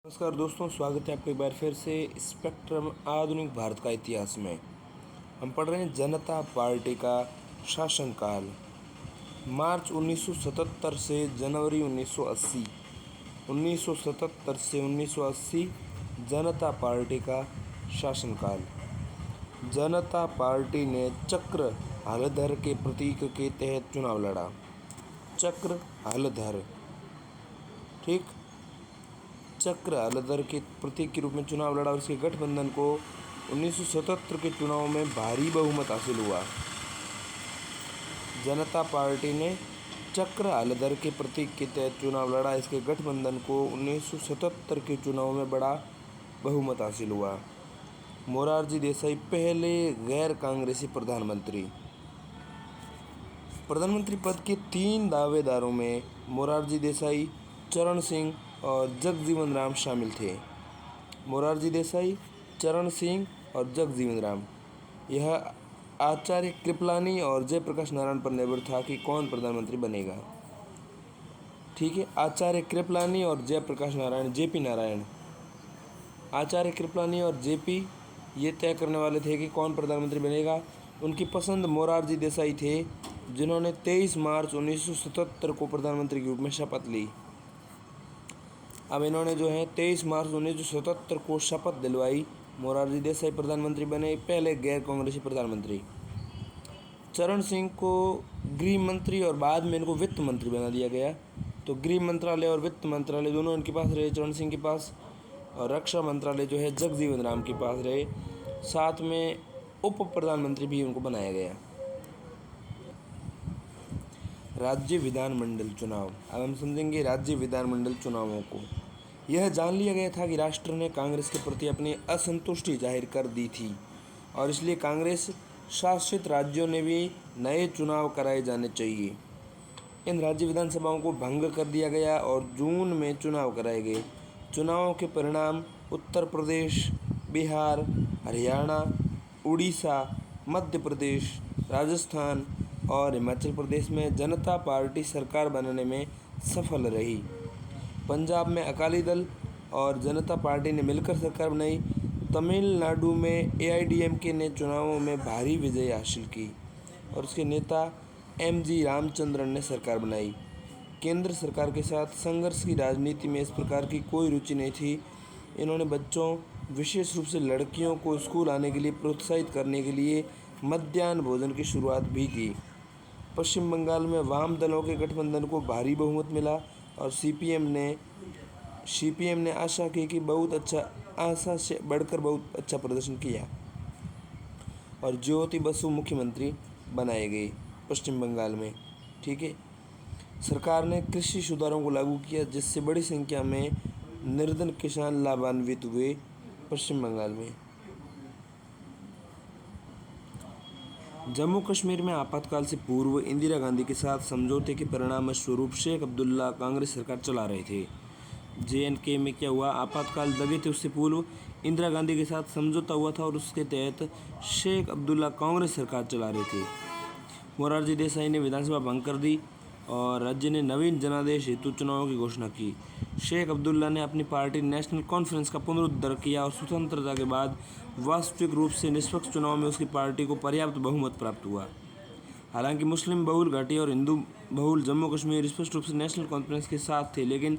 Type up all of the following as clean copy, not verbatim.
नमस्कार दोस्तों, स्वागत है आपको एक बार फिर से स्पेक्ट्रम आधुनिक भारत का इतिहास में। हम पढ़ रहे हैं जनता पार्टी का शासनकाल मार्च 1977 से जनवरी 1980। 1977 से 1980 जनता पार्टी का शासनकाल। जनता पार्टी ने चक्र हलधर के प्रतीक के तहत चुनाव लड़ा। चक्र हलधर, ठीक, चक्र हलधर के प्रतीक के रूप में चुनाव लड़ा और इसके गठबंधन को 1977 के चुनाव में भारी बहुमत हासिल हुआ। जनता पार्टी ने चक्र हलधर के प्रतीक के तहत चुनाव लड़ा, इसके गठबंधन को 1977 के चुनाव में बड़ा बहुमत हासिल हुआ। मोरारजी देसाई पहले गैर कांग्रेसी प्रधानमंत्री। प्रधानमंत्री पद के 3 दावेदारों में मोरारजी देसाई, चरण सिंह और जगजीवन राम शामिल थे। मोरारजी देसाई, चरण सिंह और जगजीवन राम। यह आचार्य कृपलानी और जयप्रकाश नारायण पर निर्भर था कि कौन प्रधानमंत्री बनेगा। ठीक है, आचार्य कृपलानी और जयप्रकाश नारायण, जेपी नारायण। आचार्य कृपलानी और जेपी ये तय करने वाले थे कि कौन प्रधानमंत्री बनेगा। उनकी पसंद मोरारजी देसाई थे, जिन्होंने 23 मार्च 1977 को प्रधानमंत्री के रूप में शपथ ली। अब इन्होंने जो है 23 मार्च 1977 को शपथ दिलवाई। मोरारजी देसाई प्रधानमंत्री बने, पहले गैर कांग्रेसी प्रधानमंत्री। चरण सिंह को गृह मंत्री और बाद में इनको वित्त मंत्री बना दिया गया। तो गृह मंत्रालय और वित्त मंत्रालय दोनों इनके पास रहे, चरण सिंह के पास, और रक्षा मंत्रालय जो है जगजीवन राम के पास रहे। साथ में उप प्रधानमंत्री भी उनको बनाया गया। राज्य विधानमंडल चुनाव। अब हम समझेंगे राज्य विधानमंडल चुनावों को। यह जान लिया गया था कि राष्ट्र ने कांग्रेस के प्रति अपनी असंतुष्टि जाहिर कर दी थी और इसलिए कांग्रेस शासित राज्यों ने भी नए चुनाव कराए जाने चाहिए। इन राज्य विधानसभाओं को भंग कर दिया गया और जून में चुनाव कराए गए। चुनावों के परिणाम उत्तर प्रदेश, बिहार, हरियाणा, उड़ीसा, मध्य प्रदेश, राजस्थान और हिमाचल प्रदेश में जनता पार्टी सरकार बनाने में सफल रही। पंजाब में अकाली दल और जनता पार्टी ने मिलकर सरकार बनाई। तमिलनाडु में AIADMK ने चुनावों में भारी विजय हासिल की और उसके नेता MG रामचंद्रन ने सरकार बनाई। केंद्र सरकार के साथ संघर्ष की राजनीति में इस प्रकार की कोई रुचि नहीं थी। इन्होंने बच्चों, विशेष रूप से लड़कियों को स्कूल आने के लिए प्रोत्साहित करने के लिए मध्याह्न भोजन की शुरुआत भी की। पश्चिम बंगाल में वाम दलों के गठबंधन को भारी बहुमत मिला और CPM ने आशा की कि आशा से बढ़कर बहुत अच्छा प्रदर्शन किया और ज्योति बसु मुख्यमंत्री बनाए गए पश्चिम बंगाल में। ठीक है, सरकार ने कृषि सुधारों को लागू किया जिससे बड़ी संख्या में निर्धन किसान लाभान्वित हुए पश्चिम बंगाल में। जम्मू कश्मीर में आपातकाल से पूर्व इंदिरा गांधी के साथ समझौते के परिणाम स्वरूप शेख अब्दुल्ला कांग्रेस सरकार चला रहे थे। JNK में क्या हुआ, आपातकाल लगे थे, उससे पूर्व इंदिरा गांधी के साथ समझौता हुआ था और उसके तहत शेख अब्दुल्ला कांग्रेस सरकार चला रहे थे। मोरारजी देसाई ने विधानसभा भंग कर दी और राज्य ने नवीन जनादेश हेतु चुनावों की घोषणा की। शेख अब्दुल्ला ने अपनी पार्टी नेशनल कॉन्फ्रेंस का पुनरुद्धार किया और स्वतंत्रता के बाद वास्तविक रूप से निष्पक्ष चुनाव में उसकी पार्टी को पर्याप्त बहुमत प्राप्त हुआ। हालांकि मुस्लिम बहुल घाटी और हिंदू बहुल जम्मू कश्मीर स्पष्ट रूप से नेशनल कॉन्फ्रेंस के साथ थे, लेकिन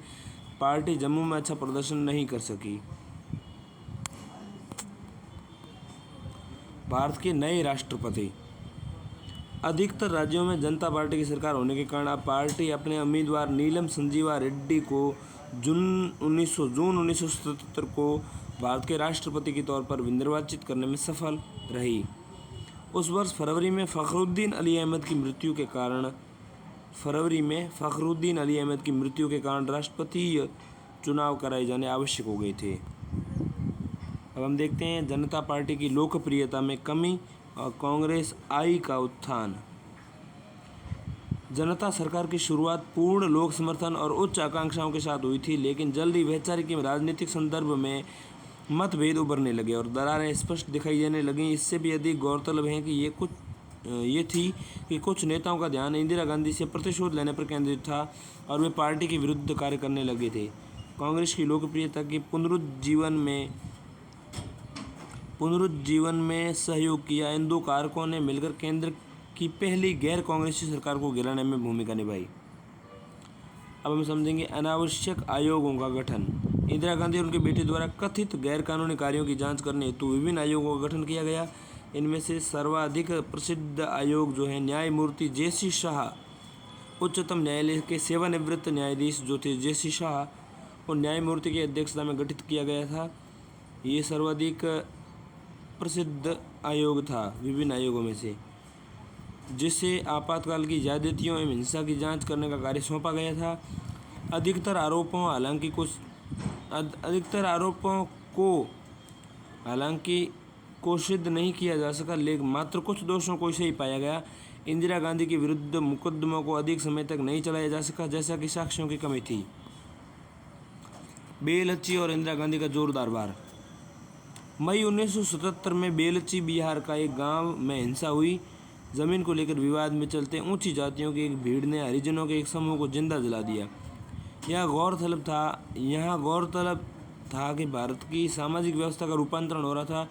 पार्टी जम्मू में अच्छा प्रदर्शन नहीं कर सकी। भारत के नए राष्ट्रपति। अधिकतर राज्यों में जनता पार्टी की सरकार होने के कारण अब पार्टी अपने उम्मीदवार नीलम संजीवा रेड्डी को जून 1977 को भारत के राष्ट्रपति के तौर पर निर्वाचित करने में सफल रही। उस वर्ष फरवरी में फ़खरुद्दीन अली अहमद की मृत्यु के कारण राष्ट्रपति चुनाव कराए जाने आवश्यक हो गए थे। अब हम देखते हैं जनता पार्टी की लोकप्रियता में कमी और कांग्रेस आई का उत्थान। जनता सरकार की शुरुआत पूर्ण लोक समर्थन और उच्च आकांक्षाओं के साथ हुई थी, लेकिन जल्द ही वैचारिक राजनीतिक संदर्भ में मतभेद उभरने लगे और दरारें स्पष्ट दिखाई देने लगीं। इससे भी अधिक गौरतलब है कि ये थी कि कुछ नेताओं का ध्यान इंदिरा गांधी से प्रतिशोध लेने पर केंद्रित था और वे पार्टी के विरुद्ध कार्य करने लगे थे। कांग्रेस की लोकप्रियता के पुनरुज्जीवन में सहयोग किया। इन दो कारकों ने मिलकर केंद्र की पहली गैर कांग्रेसी सरकार को गिराने में भूमिका निभाई। अब हम समझेंगे अनावश्यक आयोगों का गठन। इंदिरा गांधी और उनके बेटे द्वारा कथित गैरकानूनी कार्यों की जांच करने हेतु विभिन्न आयोगों का गठन किया गया। इनमें से सर्वाधिक प्रसिद्ध आयोग जो है न्यायमूर्ति जे.सी. शाह, उच्चतम न्यायालय के सेवानिवृत्त न्यायाधीश जो थे जे.सी. शाह और न्यायमूर्ति की अध्यक्षता में गठित किया गया था। ये सर्वाधिक प्रसिद्ध आयोग था विभिन्न आयोगों में से, जिसे आपातकाल की ज्यादतियों एवं हिंसा की जांच करने का कार्य सौंपा गया था। अधिकतर आरोपों को सिद्ध नहीं किया जा सका, लेकिन मात्र कुछ दोषों को सही पाया गया। इंदिरा गांधी के विरुद्ध मुकदमों को अधिक समय तक नहीं चलाया जा सका, जैसा कि साक्ष्यों की कमी थी। बेलच्ची और इंदिरा गांधी का जोरदार वार। मई 1977 में बेलच्ची बिहार का एक गांव में हिंसा हुई। जमीन को लेकर विवाद में चलते ऊंची जातियों की एक भीड़ ने हरिजनों के एक समूह को जिंदा जला दिया। यह गौरतलब था कि भारत की सामाजिक व्यवस्था का रूपांतरण हो रहा था।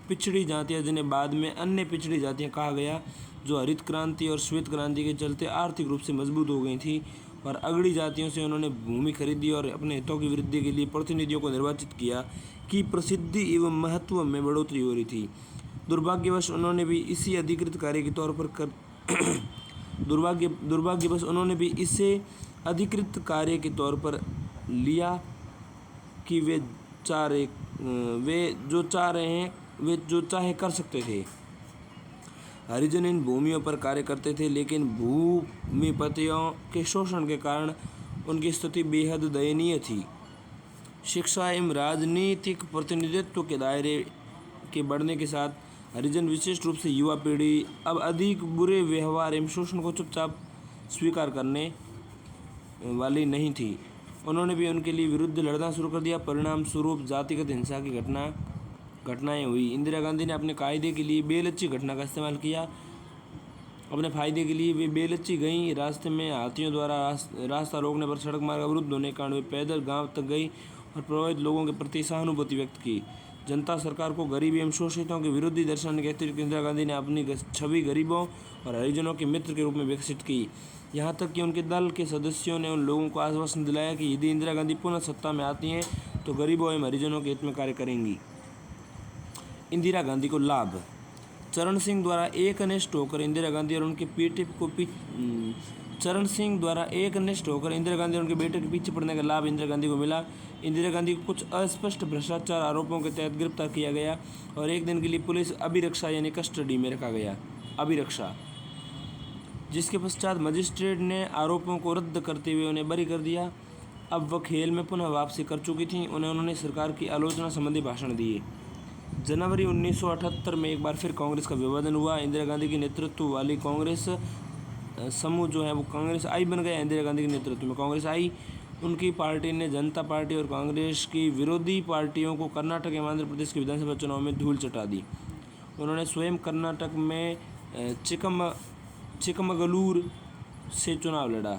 पिछड़ी जातियां, जिन्हें बाद में अन्य पिछड़ी जातियां कहा गया, जो हरित क्रांति और श्वेत क्रांति के चलते आर्थिक रूप से मजबूत हो गई थी, और अगड़ी जातियों से उन्होंने भूमि खरीदी और अपने हितों की वृद्धि के लिए प्रतिनिधियों को निर्वाचित किया कि प्रसिद्धि एवं महत्व में बढ़ोतरी हो रही थी। दुर्भाग्यवश उन्होंने भी इसे अधिकृत कार्य के तौर पर लिया कि वे जो चाहे कर सकते थे। हरिजन इन भूमियों पर कार्य करते थे, लेकिन भूमिपतियों के शोषण के कारण उनकी स्थिति बेहद दयनीय थी। शिक्षा एवं राजनीतिक प्रतिनिधित्व के दायरे के बढ़ने के साथ हरिजन, विशेष रूप से युवा पीढ़ी, अब अधिक बुरे व्यवहार एवं शोषण को चुपचाप स्वीकार करने वाली नहीं थी। उन्होंने भी उनके लिए विरुद्ध लड़ना शुरू कर दिया। परिणाम स्वरूप जातिगत हिंसा की घटनाएं हुई। इंदिरा गांधी ने अपने कायदे के लिए बेलच्ची घटना का इस्तेमाल किया। अपने फायदे के लिए वे बेलच्ची गईं। रास्ते में हाथियों द्वारा रास्ता रोकने पर सड़क मार्ग अवरुद्ध होने के कारण वे पैदल गांव तक गई और प्रभावित लोगों के प्रति सहानुभूति व्यक्त की। जनता सरकार को गरीब एवं शोषितों के विरोधी दर्शाने के अतिरिक्त इंदिरा गांधी ने अपनी छवि गरीबों और हरिजनों के मित्र के रूप में विकसित की। यहाँ तक कि उनके दल के सदस्यों ने उन लोगों को आश्वासन दिलाया कि यदि इंदिरा गांधी पुनः सत्ता में आती हैं तो गरीबों एवं हरिजनों के हित में कार्य करेंगी। इंदिरा गांधी को लाभ। चरण सिंह द्वारा एकनिष्ठ होकर इंदिरा गांधी और उनके बेटे के पीछे पड़ने का लाभ इंदिरा गांधी को मिला। इंदिरा गांधी को कुछ अस्पष्ट भ्रष्टाचार आरोपों के तहत गिरफ्तार किया गया और एक दिन के लिए पुलिस अभिरक्षा यानी कस्टडी में रखा गया, जिसके पश्चात मजिस्ट्रेट ने आरोपों को रद्द करते हुए उन्हें बरी कर दिया। अब वह खेल में पुनः वापसी कर चुकी थीं। उन्होंने सरकार की आलोचना संबंधी भाषण दिए। जनवरी 1978 में एक बार फिर कांग्रेस का विभाजन हुआ। इंदिरा गांधी के नेतृत्व वाली कांग्रेस समूह जो है वो कांग्रेस आई बन गया। इंदिरा गांधी के नेतृत्व में कांग्रेस आई। उनकी पार्टी ने जनता पार्टी और कांग्रेस की विरोधी पार्टियों को कर्नाटक एवं आंध्र प्रदेश के विधानसभा चुनाव में धूल चटा दी। उन्होंने स्वयं कर्नाटक में चिकमगलूर से चुनाव लड़ा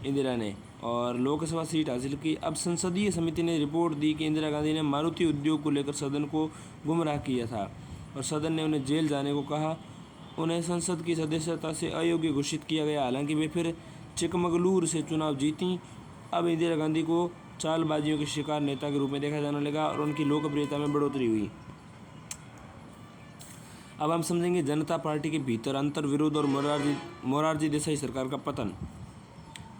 इंदिरा ने और लोकसभा सीट हासिल की। अब संसदीय समिति ने रिपोर्ट दी कि इंदिरा गांधी ने मारुति उद्योग को लेकर सदन को गुमराह किया था और सदन ने उन्हें जेल जाने को कहा। उन्हें संसद की सदस्यता से अयोग्य घोषित किया गया। हालांकि वे फिर चिकमगलूर से चुनाव जीतीं। अब इंदिरा गांधी को चालबाजियों के शिकार नेता के रूप में देखा जाने लगा और उनकी लोकप्रियता में बढ़ोतरी हुई। अब हम समझेंगे जनता पार्टी के भीतर अंतर विरोध और मोरारजी देसाई सरकार का पतन।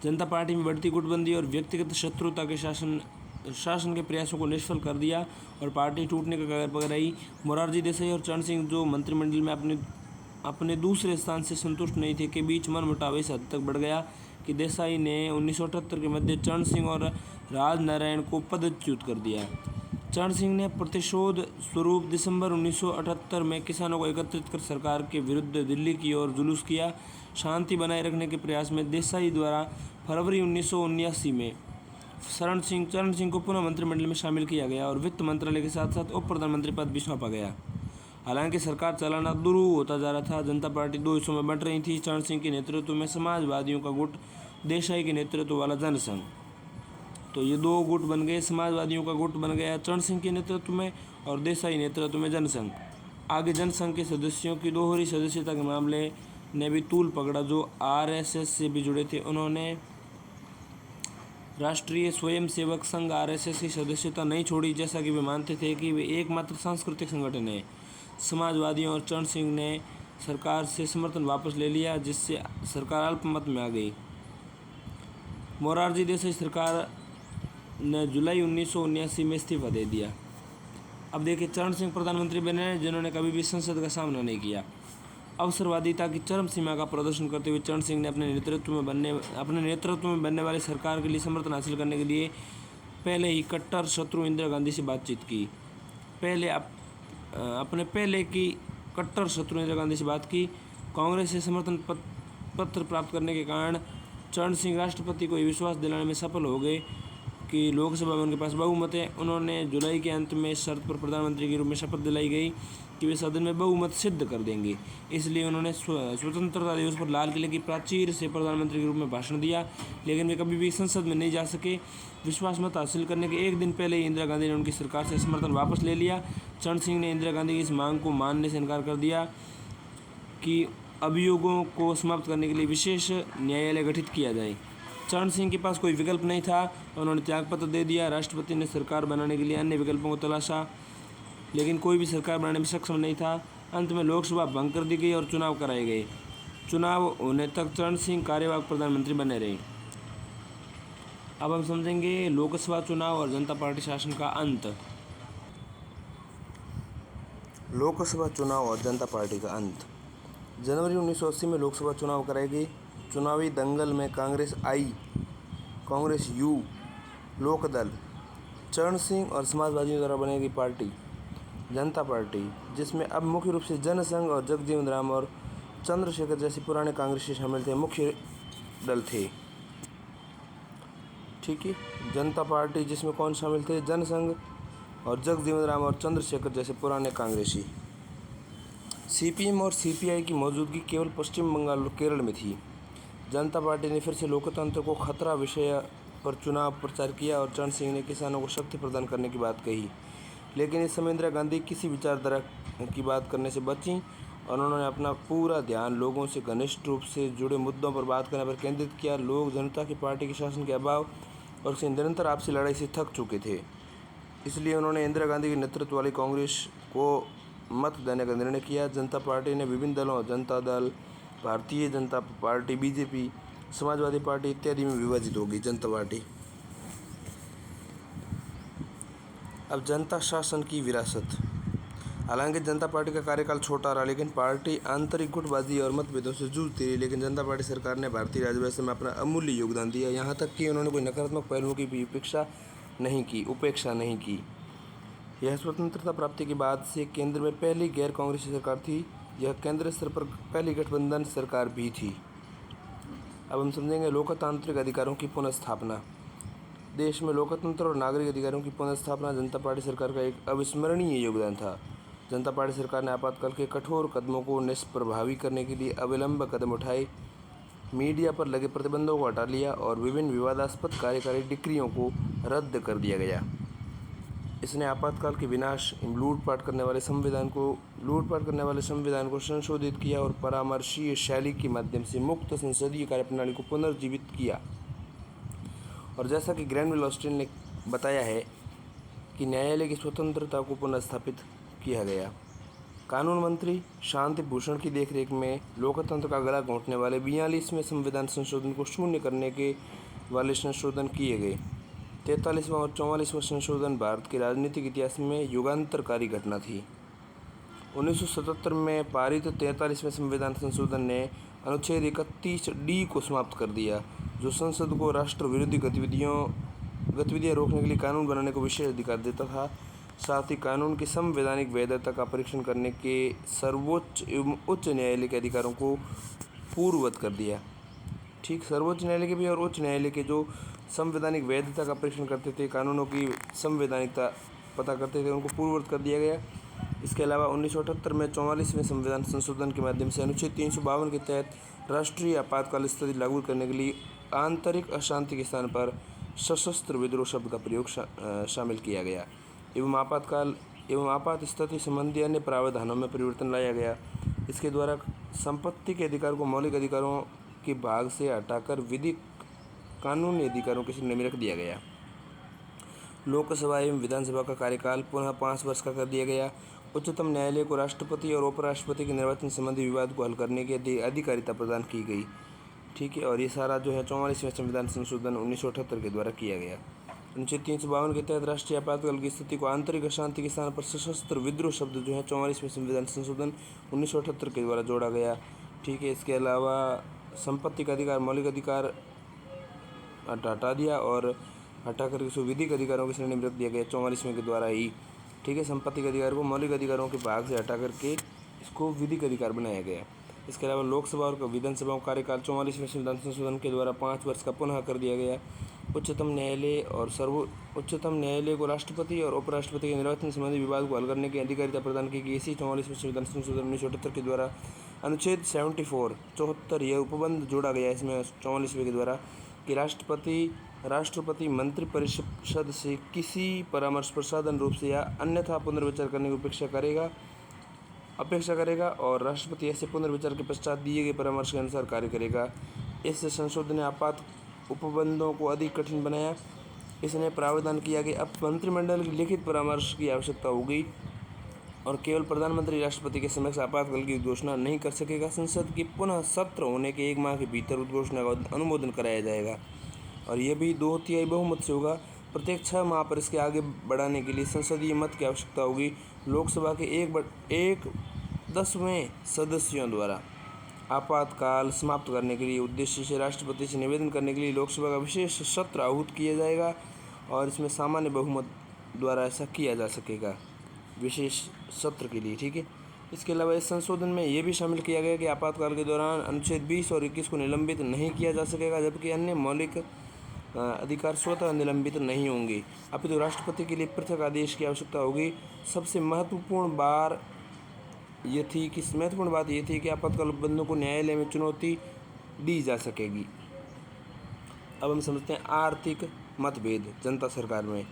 जनता पार्टी में बढ़ती गुटबंदी और व्यक्तिगत शत्रुता के शासन के प्रयासों को निष्फल कर दिया और पार्टी टूटने का कगार पर आई। मोरारजी देसाई और चरण सिंह, जो मंत्रिमंडल में अपने दूसरे स्थान से संतुष्ट नहीं थे, के बीच मनमुटाव इस हद तक बढ़ गया कि देसाई ने 1978 के मध्य चरण सिंह और राजनारायण को पदच्युत कर दिया। चरण सिंह ने प्रतिशोध स्वरूप दिसंबर 1978 में किसानों को एकत्रित कर सरकार के विरुद्ध दिल्ली की ओर जुलूस किया। शांति बनाए रखने के प्रयास में देसाई द्वारा फरवरी 1979 में चरण सिंह को पुनः मंत्रिमंडल में शामिल किया गया और वित्त मंत्रालय के साथ साथ उप प्रधानमंत्री पद भी सौंपा गया। हालांकि सरकार चलाना दुरूह होता जा रहा था। जनता पार्टी दो हिस्सों में बंट रही थी, चरण सिंह के नेतृत्व में समाजवादियों का गुट, देसाई के नेतृत्व वाला जनसंघ। तो ये दो गुट बन गए, समाजवादियों का गुट बन गया चरण सिंह के नेतृत्व में और देसाई नेतृत्व में जनसंघ। आगे जनसंघ के सदस्यों की दोहरी सदस्यता के मामले ने भी तूल पकड़ा। जो आरएसएस से भी जुड़े थे उन्होंने राष्ट्रीय स्वयंसेवक संघ आरएसएस की सदस्यता नहीं छोड़ी, जैसा कि वे मानते थे कि वे एकमात्र सांस्कृतिक संगठन है। समाजवादियों और चरण सिंह ने सरकार से समर्थन वापस ले लिया, जिससे सरकार अल्पमत में आ गई। मोरारजी देसाई सरकार ने जुलाई 1979 में इस्तीफा दे दिया। अब देखिए, चरण सिंह प्रधानमंत्री बने जिन्होंने कभी भी संसद का सामना नहीं किया। अवसरवादिता की चरम सीमा का प्रदर्शन करते हुए चरण सिंह ने अपने नेतृत्व में बनने वाली सरकार के लिए समर्थन हासिल करने के लिए पहले ही कट्टर शत्रु इंदिरा गांधी से बातचीत की। कट्टर शत्रु इंदिरा गांधी से बात की। कांग्रेस से समर्थन पत्र प्राप्त करने के कारण चरण सिंह राष्ट्रपति को ये विश्वास दिलाने में सफल हो गए कि लोकसभा में उनके पास बहुमत है। उन्होंने जुलाई के अंत में शर्त पर प्रधानमंत्री के रूप में शपथ दिलाई गई कि वे सदन में बहुमत सिद्ध कर देंगे। इसलिए उन्होंने स्वतंत्रता दिवस पर लाल किले की प्राचीर से प्रधानमंत्री के रूप में भाषण दिया, लेकिन वे कभी भी संसद में नहीं जा सके। विश्वास मत हासिल करने के एक दिन पहले ही इंदिरा गांधी ने उनकी सरकार से समर्थन वापस ले लिया। चरण सिंह ने इंदिरा गांधी की इस मांग को मानने से इनकार कर दिया कि अभियोगों को समाप्त करने के लिए विशेष न्यायालय गठित किया जाए। चरण सिंह के पास कोई विकल्प नहीं था, उन्होंने त्यागपत्र दे दिया। राष्ट्रपति ने सरकार बनाने के लिए अन्य विकल्पों को तलाशा, लेकिन कोई भी सरकार बनाने में सक्षम नहीं था। अंत में लोकसभा भंग कर दी गई और चुनाव कराए गए। चुनाव होने तक चरण सिंह कार्यवाहक प्रधानमंत्री बने रहे। अब हम समझेंगे लोकसभा चुनाव और जनता पार्टी शासन का अंत। लोकसभा चुनाव और जनता पार्टी का अंत। जनवरी 1980 में लोकसभा चुनाव कराए गए। चुनावी दंगल में कांग्रेस आई, कांग्रेस यू, लोकदल, चरण सिंह और समाजवादियों द्वारा बनाई गई पार्टी जनता पार्टी, जिसमें अब मुख्य रूप से जनसंघ और जगजीवन राम और चंद्रशेखर जैसे पुराने कांग्रेसी शामिल थे, मुख्य दल थे। ठीक है, जनता पार्टी जिसमें कौन शामिल थे? जनसंघ और जगजीवन राम और चंद्रशेखर जैसे पुराने कांग्रेसी। सीपीएम और सीपीआई की मौजूदगी केवल पश्चिम बंगाल और केरल में थी। जनता पार्टी ने फिर से लोकतंत्र को खतरा विषय पर चुनाव प्रचार किया और चरण सिंह ने किसानों को शक्ति प्रदान करने की बात कही, लेकिन इस समय इंदिरा गांधी किसी विचारधारा की बात करने से बचीं और उन्होंने अपना पूरा ध्यान लोगों से घनिष्ठ रूप से जुड़े मुद्दों पर बात करने पर केंद्रित किया। लोग जनता की पार्टी के शासन के अभाव और उसकी निरंतर आपसी लड़ाई से थक चुके थे, इसलिए उन्होंने इंदिरा गांधी के नेतृत्व वाली कांग्रेस को मत देने का निर्णय किया। जनता पार्टी ने विभिन्न दलों Janata Dal, Bharatiya Janata party, BJP, Samajwadi party इत्यादि में विभाजित होगी जनता पार्टी। अब जनता शासन की विरासत। हालांकि जनता पार्टी का कार्यकाल छोटा रहा, लेकिन पार्टी आंतरिक गुटबाजी और मतभेदों से जूझती रही, लेकिन जनता पार्टी सरकार ने भारतीय राजव्यवस्था में अपना अमूल्य योगदान दिया। यहाँ तक कि उन्होंने कोई नकारात्मक पहलुओं की भी उपेक्षा नहीं की। यह स्वतंत्रता प्राप्ति के बाद से केंद्र में पहली गैर कांग्रेसी सरकार थी। यह केंद्र स्तर पर पहली गठबंधन सरकार भी थी। अब हम समझेंगे लोकतांत्रिक अधिकारों की पुनर्स्थापना। देश में लोकतंत्र और नागरिक अधिकारों की पुनर्स्थापना जनता पार्टी सरकार का एक अविस्मरणीय योगदान था। जनता पार्टी सरकार ने आपातकाल के कठोर कदमों को निष्प्रभावी करने के लिए अविलंब कदम उठाए, मीडिया पर लगे प्रतिबंधों को हटा लिया और विभिन्न विवादास्पद कार्यकारी डिक्रियों को रद्द कर दिया गया। इसने आपातकाल के विनाश, लूटपाट करने वाले संविधान को संशोधित किया और परामर्शीय शैली के माध्यम से मुक्त संसदीय कार्यप्रणाली को पुनर्जीवित किया। और जैसा कि ग्रैनविल ऑस्टिन ने बताया है कि न्यायालय की स्वतंत्रता को पुनर्स्थापित किया गया। कानून मंत्री शांति भूषण की देखरेख में लोकतंत्र का गला घोंटने वाले 42वें संविधान संशोधन को शून्य करने के वाले संशोधन किए गए। 43वां और 44वां संशोधन भारत के राजनीतिक इतिहास में युगांतरकारी घटना थी। 1977 में पारित 43वें संविधान संशोधन ने अनुच्छेद 31D को समाप्त कर दिया, जो संसद को राष्ट्र विरोधी गतिविधियां रोकने के लिए कानून बनाने को विशेष अधिकार देता था। साथ ही कानून की संवैधानिक वैधता का परीक्षण करने के सर्वोच्च एवं उच्च न्यायालय के अधिकारों को पूर्ववत कर दिया। ठीक, सर्वोच्च न्यायालय के भी और उच्च न्यायालय के जो संवैधानिक वैधता का परीक्षण करते थे, कानूनों की संवैधानिकता पता करते थे, उनको पूर्ववत कर दिया गया। इसके अलावा 1978 में 44वें संविधान संशोधन के माध्यम से अनुच्छेद 352 के तहत राष्ट्रीय आपातकाल स्थिति लागू करने के लिए आंतरिक अशांति के स्थान पर सशस्त्र विद्रोह शब्द का प्रयोग शामिल किया गया एवं आपात स्थिति संबंधी अन्य प्रावधानों में परिवर्तन लाया गया। इसके द्वारा संपत्ति के अधिकार को मौलिक अधिकारों के भाग से हटाकर विधि कानूनी अधिकारों की श्रेणी में रख दिया गया। लोकसभा एवं विधानसभा का कार्यकाल पुनः 5 वर्ष का कर दिया गया। उच्चतम न्यायालय को राष्ट्रपति और उपराष्ट्रपति के निर्वाचन संबंधी विवाद को हल करने की अधिकारिता प्रदान की गई। ठीक है, और ये सारा जो है 44वें संविधान संशोधन 1978 के द्वारा किया गया। अनुच्छेद 352 के तहत राष्ट्रीय आपातकाल की स्थिति को आंतरिक अशांति के स्थान पर सशस्त्र विद्रोह शब्द जो है 44वें संविधान संशोधन 1978 के द्वारा जोड़ा गया। ठीक है, इसके अलावा संपत्ति का अधिकार मौलिक अधिकार हटा दिया और हटा करके इसको विधिक अधिकारों की श्रेणी में रख दिया गया 44वें के द्वारा ही। ठीक है, संपत्ति के अधिकार को मौलिक अधिकारों के भाग से हटा करके इसको विधिक अधिकार बनाया गया। इसके अलावा लोकसभा और विधानसभाओं का कार्यकाल 44वें संविधान संशोधन के द्वारा 5 वर्ष का पुनः कर दिया गया। उच्चतम न्यायालय को राष्ट्रपति और उपराष्ट्रपति के निर्वाचन संबंधी विवाद को हल करने की अधिकारिता प्रदान की गई। इसी 44वें संविधान संशोधन 1978 के द्वारा अनुच्छेद 74 यह उपबंध जोड़ा गया इसमें 44वें के द्वारा कि राष्ट्रपति मंत्रिपरिषद से किसी परामर्श पर साधारण रूप से या अन्यथा पुनर्विचार करने की अपेक्षा करेगा और राष्ट्रपति ऐसे पुनर्विचार के पश्चात दिए गए परामर्श के अनुसार कार्य करेगा। इस संशोधन ने आपात उपबंधों को अधिक कठिन बनाया। इसने प्रावधान किया कि अब मंत्रिमंडल की लिखित परामर्श की आवश्यकता होगी और केवल प्रधानमंत्री राष्ट्रपति के समक्ष आपातकाल की उद्घोषणा नहीं कर सकेगा। संसद के पुनः सत्र होने के 1 माह के भीतर उद्घोषणा का अनुमोदन कराया जाएगा और यह भी 2/3 बहुमत से होगा। प्रत्येक 6 माह पर इसके आगे बढ़ाने के लिए संसदीय मत की आवश्यकता होगी। लोकसभा के 1/10वें सदस्यों द्वारा आपातकाल समाप्त करने के लिए उद्देश्य से राष्ट्रपति से निवेदन करने के लिए लोकसभा का विशेष सत्र आहूत किया जाएगा और इसमें सामान्य बहुमत द्वारा ऐसा किया जा सकेगा विशेष सत्र के लिए। ठीक है, इसके अलावा इस संशोधन में यह भी शामिल किया गया कि आपातकाल के दौरान अनुच्छेद 20 और 21 को निलंबित नहीं किया जा सकेगा, जबकि अन्य मौलिक अधिकार स्वतः निलंबित नहीं होंगे, अपितु राष्ट्रपति के लिए पृथक आदेश की आवश्यकता होगी। सबसे महत्वपूर्ण बात यह थी कि आपातकाल उपबंधों को न्यायालय में चुनौती दी जा सकेगी। अब हम समझते हैं आर्थिक मतभेद जनता सरकार में।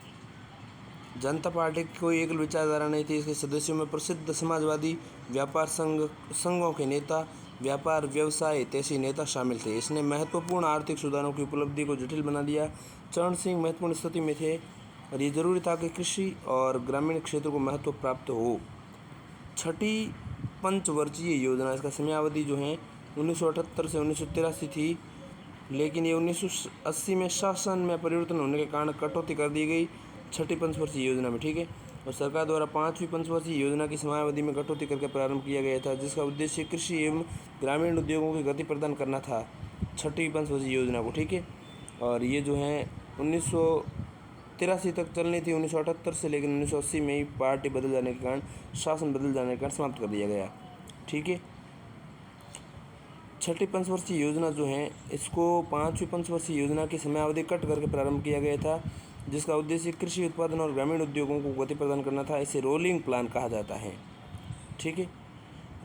जनता पार्टी की कोई एकल विचारधारा नहीं थी। इसके सदस्यों में प्रसिद्ध समाजवादी, व्यापार संघों के नेता, व्यापार व्यवसाय तैसी नेता शामिल थे। इसने महत्वपूर्ण आर्थिक सुधारों की उपलब्धि को जटिल बना दिया। चरण सिंह महत्वपूर्ण स्थिति में थे और ये जरूरी था कि कृषि और ग्रामीण क्षेत्र को महत्व प्राप्त हो। छठी पंचवर्षीय योजना, इसका समयावधि जो है 1978 से 1983 थी, लेकिन ये 1980 में शासन में परिवर्तन होने के कारण कटौती कर दी गई छठी पंचवर्षीय योजना में। ठीक है, और सरकार द्वारा 5वीं पंचवर्षीय योजना की समयावधि में कटौती करके प्रारंभ किया गया था, जिसका उद्देश्य कृषि एवं ग्रामीण उद्योगों की गति प्रदान करना था छठी पंचवर्षीय योजना को। ठीक है, और ये जो है 1983 तक चलनी थी 1978 से, लेकिन 1980 में ही पार्टी बदल जाने के कारण, शासन बदल जाने के कारण समाप्त कर दिया गया। ठीक है, छठी पंचवर्षीय योजना जो है इसको 5वीं पंचवर्षीय योजना की समयावधि कट करके प्रारंभ किया गया था, जिसका उद्देश्य कृषि उत्पादन और ग्रामीण उद्योगों को गति प्रदान करना था। इसे रोलिंग प्लान कहा जाता है। ठीक है,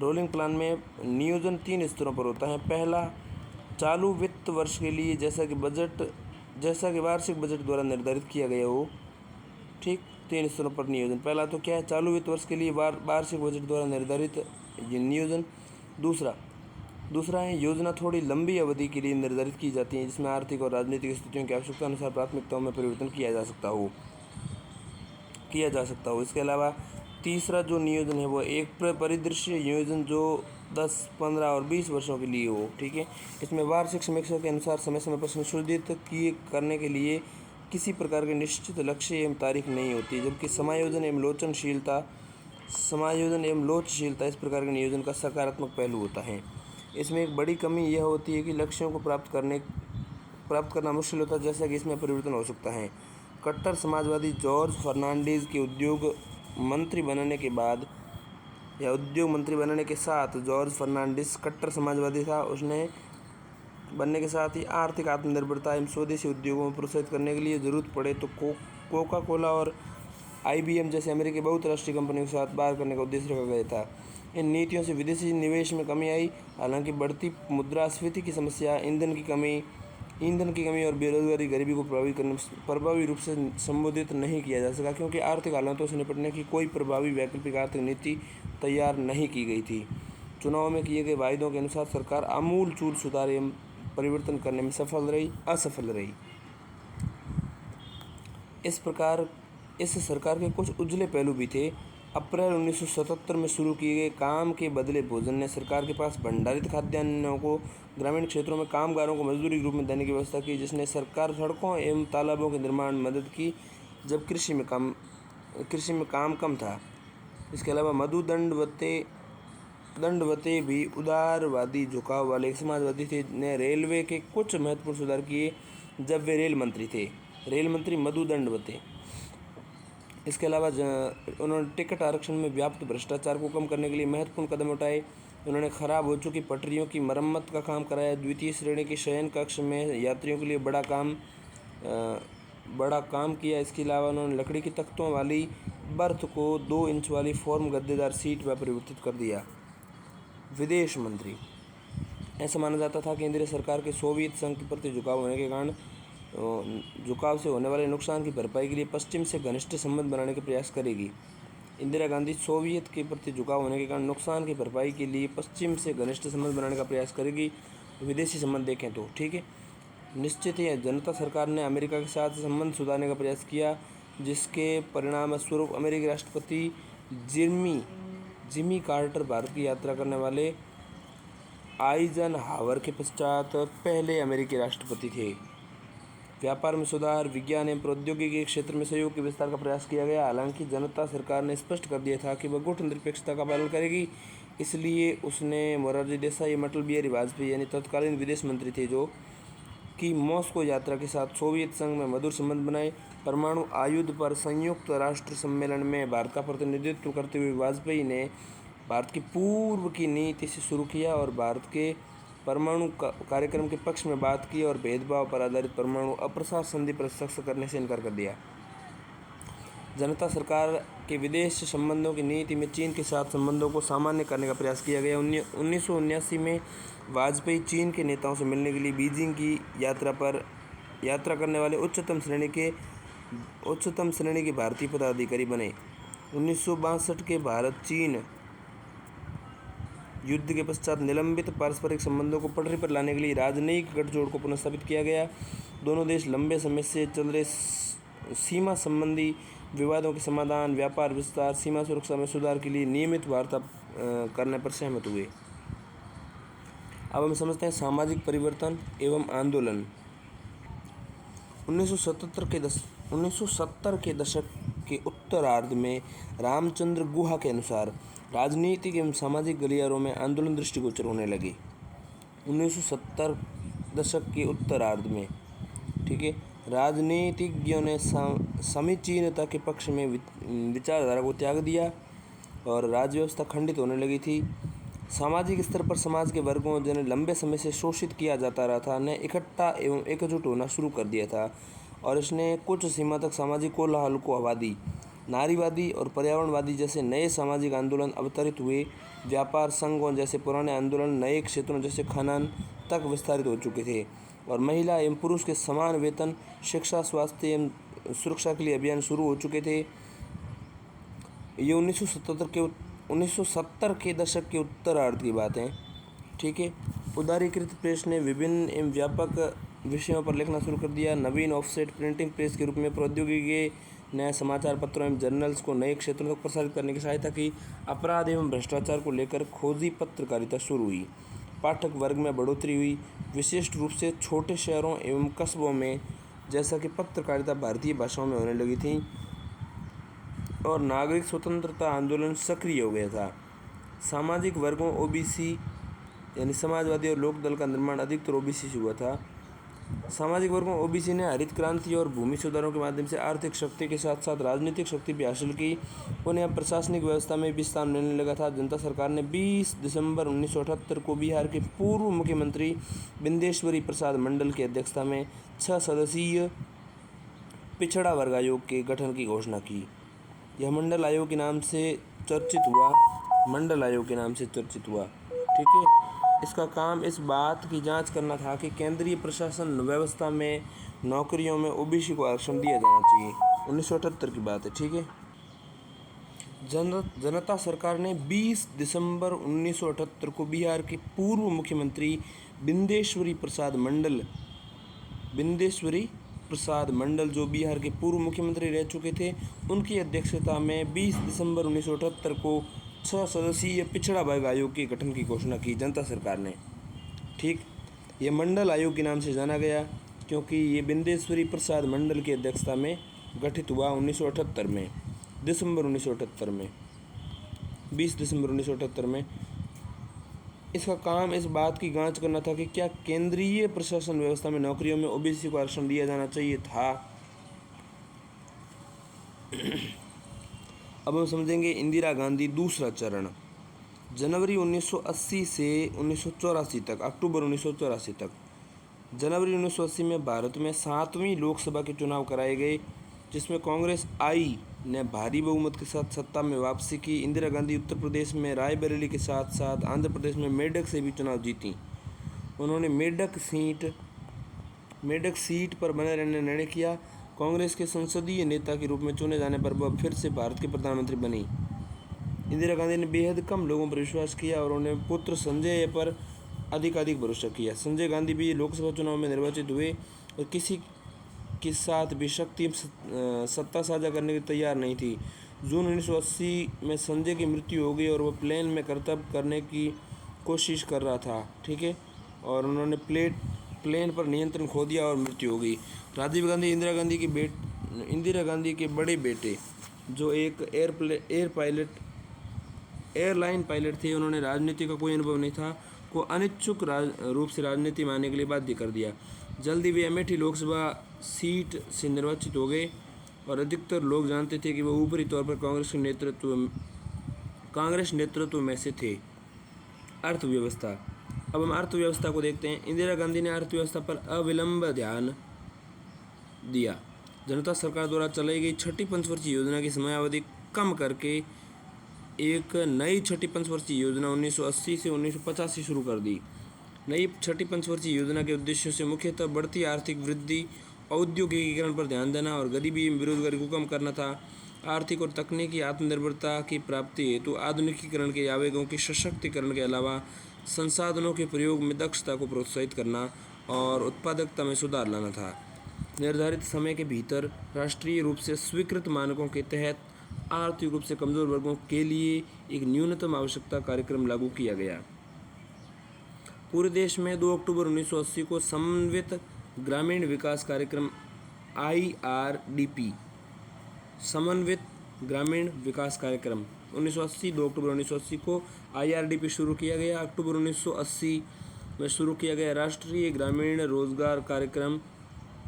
रोलिंग प्लान में नियोजन 3 स्तरों पर होता है। पहला, चालू वित्त वर्ष के लिए जैसा कि वार्षिक बजट द्वारा निर्धारित किया गया हो। ठीक, 3 स्तरों पर नियोजन। पहला तो क्या है, चालू वित्त वर्ष के लिए वार्षिक बजट द्वारा निर्धारित ये नियोजन। दूसरा है, योजना थोड़ी लंबी अवधि के लिए निर्धारित की जाती है, जिसमें आर्थिक और राजनीतिक स्थितियों की आवश्यकता अनुसार प्राथमिकताओं में परिवर्तन किया जा सकता हो। इसके अलावा तीसरा जो नियोजन है वो एक परिदृश्य नियोजन जो 10, 15 और 20 वर्षों के लिए हो। ठीक है, इसमें वार्षिक समीक्षा के अनुसार समय समय पर संशोधित करने के लिए किसी प्रकार के निश्चित लक्ष्य एवं तारीख नहीं होती, जबकि समायोजन एवं लोचशीलता इस प्रकार के नियोजन का सकारात्मक पहलू होता है। इसमें एक बड़ी कमी यह होती है कि लक्ष्यों को प्राप्त करना मुश्किल होता है, जैसा कि इसमें परिवर्तन हो सकता है। कट्टर समाजवादी जॉर्ज फर्नांडीज के उद्योग मंत्री बनने के साथ जॉर्ज फर्नांडीज कट्टर समाजवादी था। उसने बनने के साथ ही आर्थिक आत्मनिर्भरता एवं स्वदेशी उद्योगों में प्रोत्साहित करने के लिए जरूरत पड़े तो कोका कोला और IBM जैसे अमेरिकी बहुराष्ट्रीय कंपनियों के साथ बात करने का उद्देश्य रखा गया था। इन नीतियों से विदेशी निवेश में कमी आई। हालांकि बढ़ती मुद्रास्फीति की समस्या, ईंधन की कमी ईंधन की कमी और बेरोजगारी गरीबी को प्रभावी रूप से संबोधित नहीं किया जा सका, क्योंकि आर्थिक हालातों से निपटने की कोई प्रभावी वैकल्पिक आर्थिक नीति तैयार नहीं की गई थी। चुनाव में किए गए वायदों के अनुसार सरकार आमूलचूल सुधार एवं परिवर्तन करने में असफल रही। इस प्रकार इस सरकार के कुछ उजले पहलू भी थे। अप्रैल 1977 में शुरू किए गए काम के बदले भोजन ने सरकार के पास भंडारित खाद्यान्नों को ग्रामीण क्षेत्रों में कामगारों को मजदूरी के रूप में देने की व्यवस्था की, जिसने सरकार सड़कों एवं तालाबों के निर्माण में मदद की जब कृषि में काम कम था। इसके अलावा मधु दंडवते भी उदारवादी झुकाव वाले एक समाजवादी थे, ने रेलवे के कुछ महत्वपूर्ण सुधार किए जब वे रेल मंत्री थे। रेल मंत्री मधु दंडवते। इसके अलावा उन्होंने टिकट आरक्षण में व्याप्त भ्रष्टाचार को कम करने के लिए महत्वपूर्ण कदम उठाए। उन्होंने खराब हो चुकी पटरियों की मरम्मत का काम कराया। द्वितीय श्रेणी के शयन कक्ष में यात्रियों के लिए बड़ा काम किया। इसके अलावा उन्होंने लकड़ी की तख्तों वाली बर्थ को 2 इंच वाली फॉर्म गद्देदार सीट में परिवर्तित कर दिया। विदेश मंत्री। ऐसा माना जाता था कि केंद्रीय सरकार के सोवियत संघ के प्रति झुकाव से होने वाले नुकसान की भरपाई के लिए पश्चिम से घनिष्ठ संबंध बनाने का प्रयास करेगी। इंदिरा गांधी सोवियत के प्रति झुकाव होने के कारण नुकसान की भरपाई के लिए पश्चिम से घनिष्ठ संबंध बनाने का प्रयास करेगी। विदेशी संबंध देखें तो ठीक है। निश्चित ही जनता सरकार ने अमेरिका के साथ संबंध सुधारने का प्रयास किया, जिसके परिणाम स्वरूप अमेरिकी राष्ट्रपति जिमी कार्टर भारत की यात्रा करने वाले आइजनहावर के पश्चात पहले अमेरिकी राष्ट्रपति थे। व्यापार में सुधार, विज्ञान एवं प्रौद्योगिकी के क्षेत्र में सहयोग के विस्तार का प्रयास किया गया। हालांकि जनता सरकार ने स्पष्ट कर दिया था कि वह गुट निरपेक्षता का पालन करेगी, इसलिए उसने मोरारजी देसाई और अटल बिहारी वाजपेयी यानी तत्कालीन विदेश मंत्री थे जो कि मॉस्को यात्रा के साथ सोवियत संघ में मधुर संबंध बनाए। परमाणु आयुध पर संयुक्त राष्ट्र सम्मेलन में भारत का प्रतिनिधित्व करते हुए वाजपेयी ने भारत की पूर्व की नीति से शुरू किया और भारत के परमाणु कार्यक्रम के पक्ष में बात की और भेदभाव पर आधारित परमाणु अप्रसार संधि पर हस्ताक्षर करने से इनकार कर दिया। जनता सरकार के विदेश संबंधों की नीति में चीन के साथ संबंधों को सामान्य करने का प्रयास किया गया। 1979 में वाजपेयी चीन के नेताओं से मिलने के लिए बीजिंग की यात्रा करने वाले उच्चतम श्रेणी के भारतीय पदाधिकारी बने। 1962 के भारत चीन युद्ध के पश्चात निलंबित पारस्परिक संबंधों को पटरी पर लाने के लिए राजनयिक गठजोड़ को पुनर्स्थापित किया गया। दोनों देश लंबे समय से चल रहे सीमा संबंधी विवादों के समाधान, व्यापार विस्तार, सीमा सुरक्षा में सुधार के लिए नियमित वार्ता करने पर सहमत हुए। अब हम समझते हैं सामाजिक परिवर्तन एवं आंदोलन। 1970 के दशक के उत्तरार्ध में रामचंद्र गुहा के अनुसार राजनीतिक एवं सामाजिक गलियारों में आंदोलन दृष्टिगोचर होने लगे। 1970 दशक के उत्तरार्ध में ठीक है, राजनीतिज्ञों ने समीचीनता के पक्ष में विचारधारा को त्याग दिया और राज्य व्यवस्था खंडित होने लगी थी। सामाजिक स्तर पर समाज के वर्गों जिन्हें लंबे समय से शोषित किया जाता रहा था ने इकट्ठा एवं एकजुट होना शुरू कर दिया था और इसने कुछ सीमा तक सामाजिक कोलाहल को हवा दी। नारीवादी और पर्यावरणवादी जैसे नए सामाजिक आंदोलन अवतरित हुए। व्यापार संघों जैसे पुराने आंदोलन नए क्षेत्रों जैसे खनन तक विस्तारित हो चुके थे और महिला एवं पुरुष के समान वेतन, शिक्षा, स्वास्थ्य एवं सुरक्षा के लिए अभियान शुरू हो चुके थे। ये 1970 के दशक के उत्तरार्ध की बात है ठीक है। उदारीकृत प्रेस ने विभिन्न एवं व्यापक विषयों पर लिखना शुरू कर दिया। नवीन ऑफसेट प्रिंटिंग प्रेस के रूप में प्रौद्योगिकी ने समाचार पत्रों एवं जर्नल्स को नए क्षेत्रों तक प्रसारित करने की सहायता की। अपराध एवं भ्रष्टाचार को लेकर खोजी पत्रकारिता शुरू हुई। पाठक वर्ग में बढ़ोतरी हुई, विशिष्ट रूप से छोटे शहरों एवं कस्बों में, जैसा कि पत्रकारिता भारतीय भाषाओं में होने लगी थी और नागरिक स्वतंत्रता आंदोलन सक्रिय हो गया था। सामाजिक वर्गों ओबीसी यानी समाजवादी और लोकदल का निर्माण अधिकतर ओबीसी से हुआ था। सामाजिक वर्गों ओबीसी ने हरित क्रांति और भूमि सुधारों के माध्यम से आर्थिक शक्ति के साथ साथ राजनीतिक शक्ति भी हासिल की। उन्हें अब प्रशासनिक व्यवस्था में भी स्थान मिलने लगा था। जनता सरकार ने 20 दिसंबर 1978 को बिहार के पूर्व मुख्यमंत्री बिंदेश्वरी प्रसाद मंडल की अध्यक्षता में 6 सदस्यीय पिछड़ा वर्ग आयोग के गठन की घोषणा की। यह मंडल आयोग के नाम से चर्चित हुआ ठीक ठीक है। इसका काम इस बात की जांच करना था कि केंद्रीय प्रशासन व्यवस्था में नौकरियों में ओबीसी को आरक्षण दिया जाना चाहिए। 1978 की बात है, ठीक है। जनता सरकार ने 20 दिसंबर 1978 को बिहार के पूर्व मुख्यमंत्री बिंदेश्वरी प्रसाद मंडल जो बिहार के पूर्व मुख्यमंत्री रह चुके थे, उनकी अध्यक्षता में 20 दिसंबर 1978 को 6 सदस्यीय पिछड़ा वर्ग आयोग के गठन की घोषणा की जनता सरकार ने। ठीक, ये मंडल आयोग के नाम से जाना गया क्योंकि ये बिंदेश्वरी प्रसाद मंडल की अध्यक्षता में गठित हुआ 1978 में, 20 दिसंबर 1978 में। इसका काम इस बात की जांच करना था कि क्या केंद्रीय प्रशासन व्यवस्था में नौकरियों में ओबीसी को आरक्षण दिया जाना चाहिए था। अब हम समझेंगे इंदिरा गांधी दूसरा चरण। जनवरी 1980 से 1984 तक, अक्टूबर 1984 तक, जनवरी 1980 में भारत में 7वीं लोकसभा के चुनाव कराए गए, जिसमें कांग्रेस आई ने भारी बहुमत के साथ सत्ता में वापसी की। इंदिरा गांधी उत्तर प्रदेश में रायबरेली के साथ साथ आंध्र प्रदेश में मेडक से भी चुनाव जीती। उन्होंने मेडक सीट पर बने रहने का निर्णय किया। कांग्रेस के संसदीय नेता के रूप में चुने जाने पर वह फिर से भारत के प्रधानमंत्री बनी। इंदिरा गांधी ने बेहद कम लोगों पर विश्वास किया और उन्होंने पुत्र संजय पर अधिक भरोसा किया। संजय गांधी भी लोकसभा चुनाव में निर्वाचित हुए और किसी के साथ भी सत्ता साझा करने के तैयार नहीं थी। जून 1980 में संजय की मृत्यु हो गई और वह प्लेन में कर्तव्य करने की कोशिश कर रहा था, ठीक है, और उन्होंने प्लेन पर नियंत्रण खो दिया और मृत्यु हो गई। राजीव गांधी इंदिरा गांधी के बड़े बेटे जो एक एयरलाइन पायलट थे, उन्होंने राजनीति का कोई अनुभव नहीं था, को अनिच्छुक रूप से राजनीति में आने के लिए बाध्य कर दिया। जल्दी वे अमेठी लोकसभा सीट से निर्वाचित हो गए और अधिकतर लोग जानते थे कि वह ऊपरी तौर पर कांग्रेस नेतृत्व में से थे। अर्थव्यवस्था। अब हम अर्थव्यवस्था को देखते हैं। इंदिरा गांधी ने अर्थव्यवस्था पर अविलंब ध्यान दिया। जनता सरकार द्वारा चलाई गई छठी पंचवर्षीय योजना की समयावधि कम करके एक नई छठी पंचवर्षीय योजना 1980 से 1985 शुरू कर दी। नई छठी पंचवर्षीय योजना के उद्देश्यों से मुख्यतः बढ़ती आर्थिक वृद्धि, औद्योगिकीकरण पर ध्यान देना और गरीबी एवं बेरोजगारी को कम करना था। आर्थिक और तकनीकी आत्मनिर्भरता की प्राप्ति हेतु आधुनिकीकरण के आवेगों के सशक्तिकरण के अलावा संसाधनों के प्रयोग में दक्षता को प्रोत्साहित करना और उत्पादकता में सुधार लाना था। निर्धारित समय के भीतर राष्ट्रीय रूप से स्वीकृत मानकों के तहत आर्थिक रूप से कमजोर वर्गों के लिए एक न्यूनतम आवश्यकता कार्यक्रम लागू किया गया। पूरे देश में 2 अक्टूबर 1980 को समन्वित ग्रामीण विकास कार्यक्रम IRDP, समन्वित ग्रामीण विकास कार्यक्रम 1980, 2 अक्टूबर 1980 को IRDP शुरू किया गया। अक्टूबर 1980 में शुरू किया गया राष्ट्रीय ग्रामीण रोजगार कार्यक्रम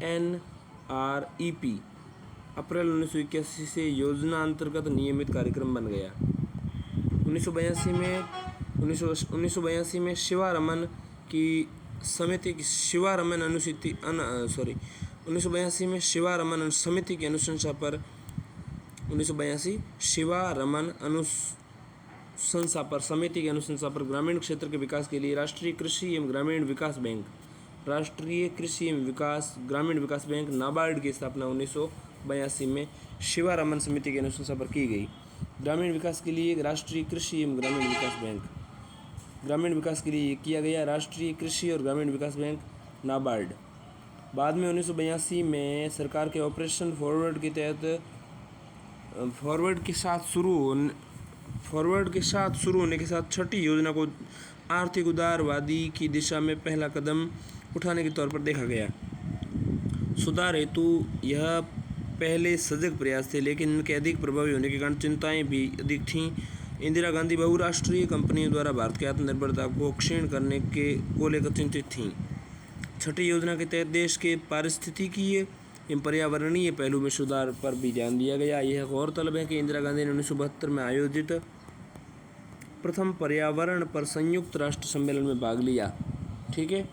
NREP अप्रैल 1981 से योजना अंतर्गत नियमित कार्यक्रम बन गया। 1982 में शिवारमन समिति की अनुशंसा पर ग्रामीण क्षेत्र के विकास के लिए राष्ट्रीय कृषि एवं ग्रामीण विकास बैंक नाबार्ड की स्थापना 1982 में शिवारमन समिति की अनुशंसा पर की गई। ग्रामीण विकास के लिए राष्ट्रीय कृषि एवं ग्रामीण विकास बैंक, ग्रामीण विकास के लिए किया गया राष्ट्रीय कृषि और ग्रामीण विकास बैंक नाबार्ड। बाद में 1982 में सरकार के ऑपरेशन फॉरवर्ड के तहत फॉरवर्ड के साथ शुरू होने के साथ छठी योजना को आर्थिक उदारवादी की दिशा में पहला कदम उठाने के तौर पर देखा गया। सुधार हेतु यह पहले सजग प्रयास थे, लेकिन इनके अधिक प्रभावी होने के कारण चिंताएं भी अधिक थीं। इंदिरा गांधी बहुराष्ट्रीय कंपनियों द्वारा भारत की आत्मनिर्भरता को क्षीण करने को लेकर चिंतित थीं। छठी योजना के तहत देश के पारिस्थितिकीय एवं पर्यावरणीय पहलू में सुधार पर भी ध्यान दिया गया। यह गौरतलब है कि इंदिरा गांधी ने 1972 में आयोजित प्रथम पर्यावरण पर संयुक्त राष्ट्र सम्मेलन में भाग लिया, ठीक है,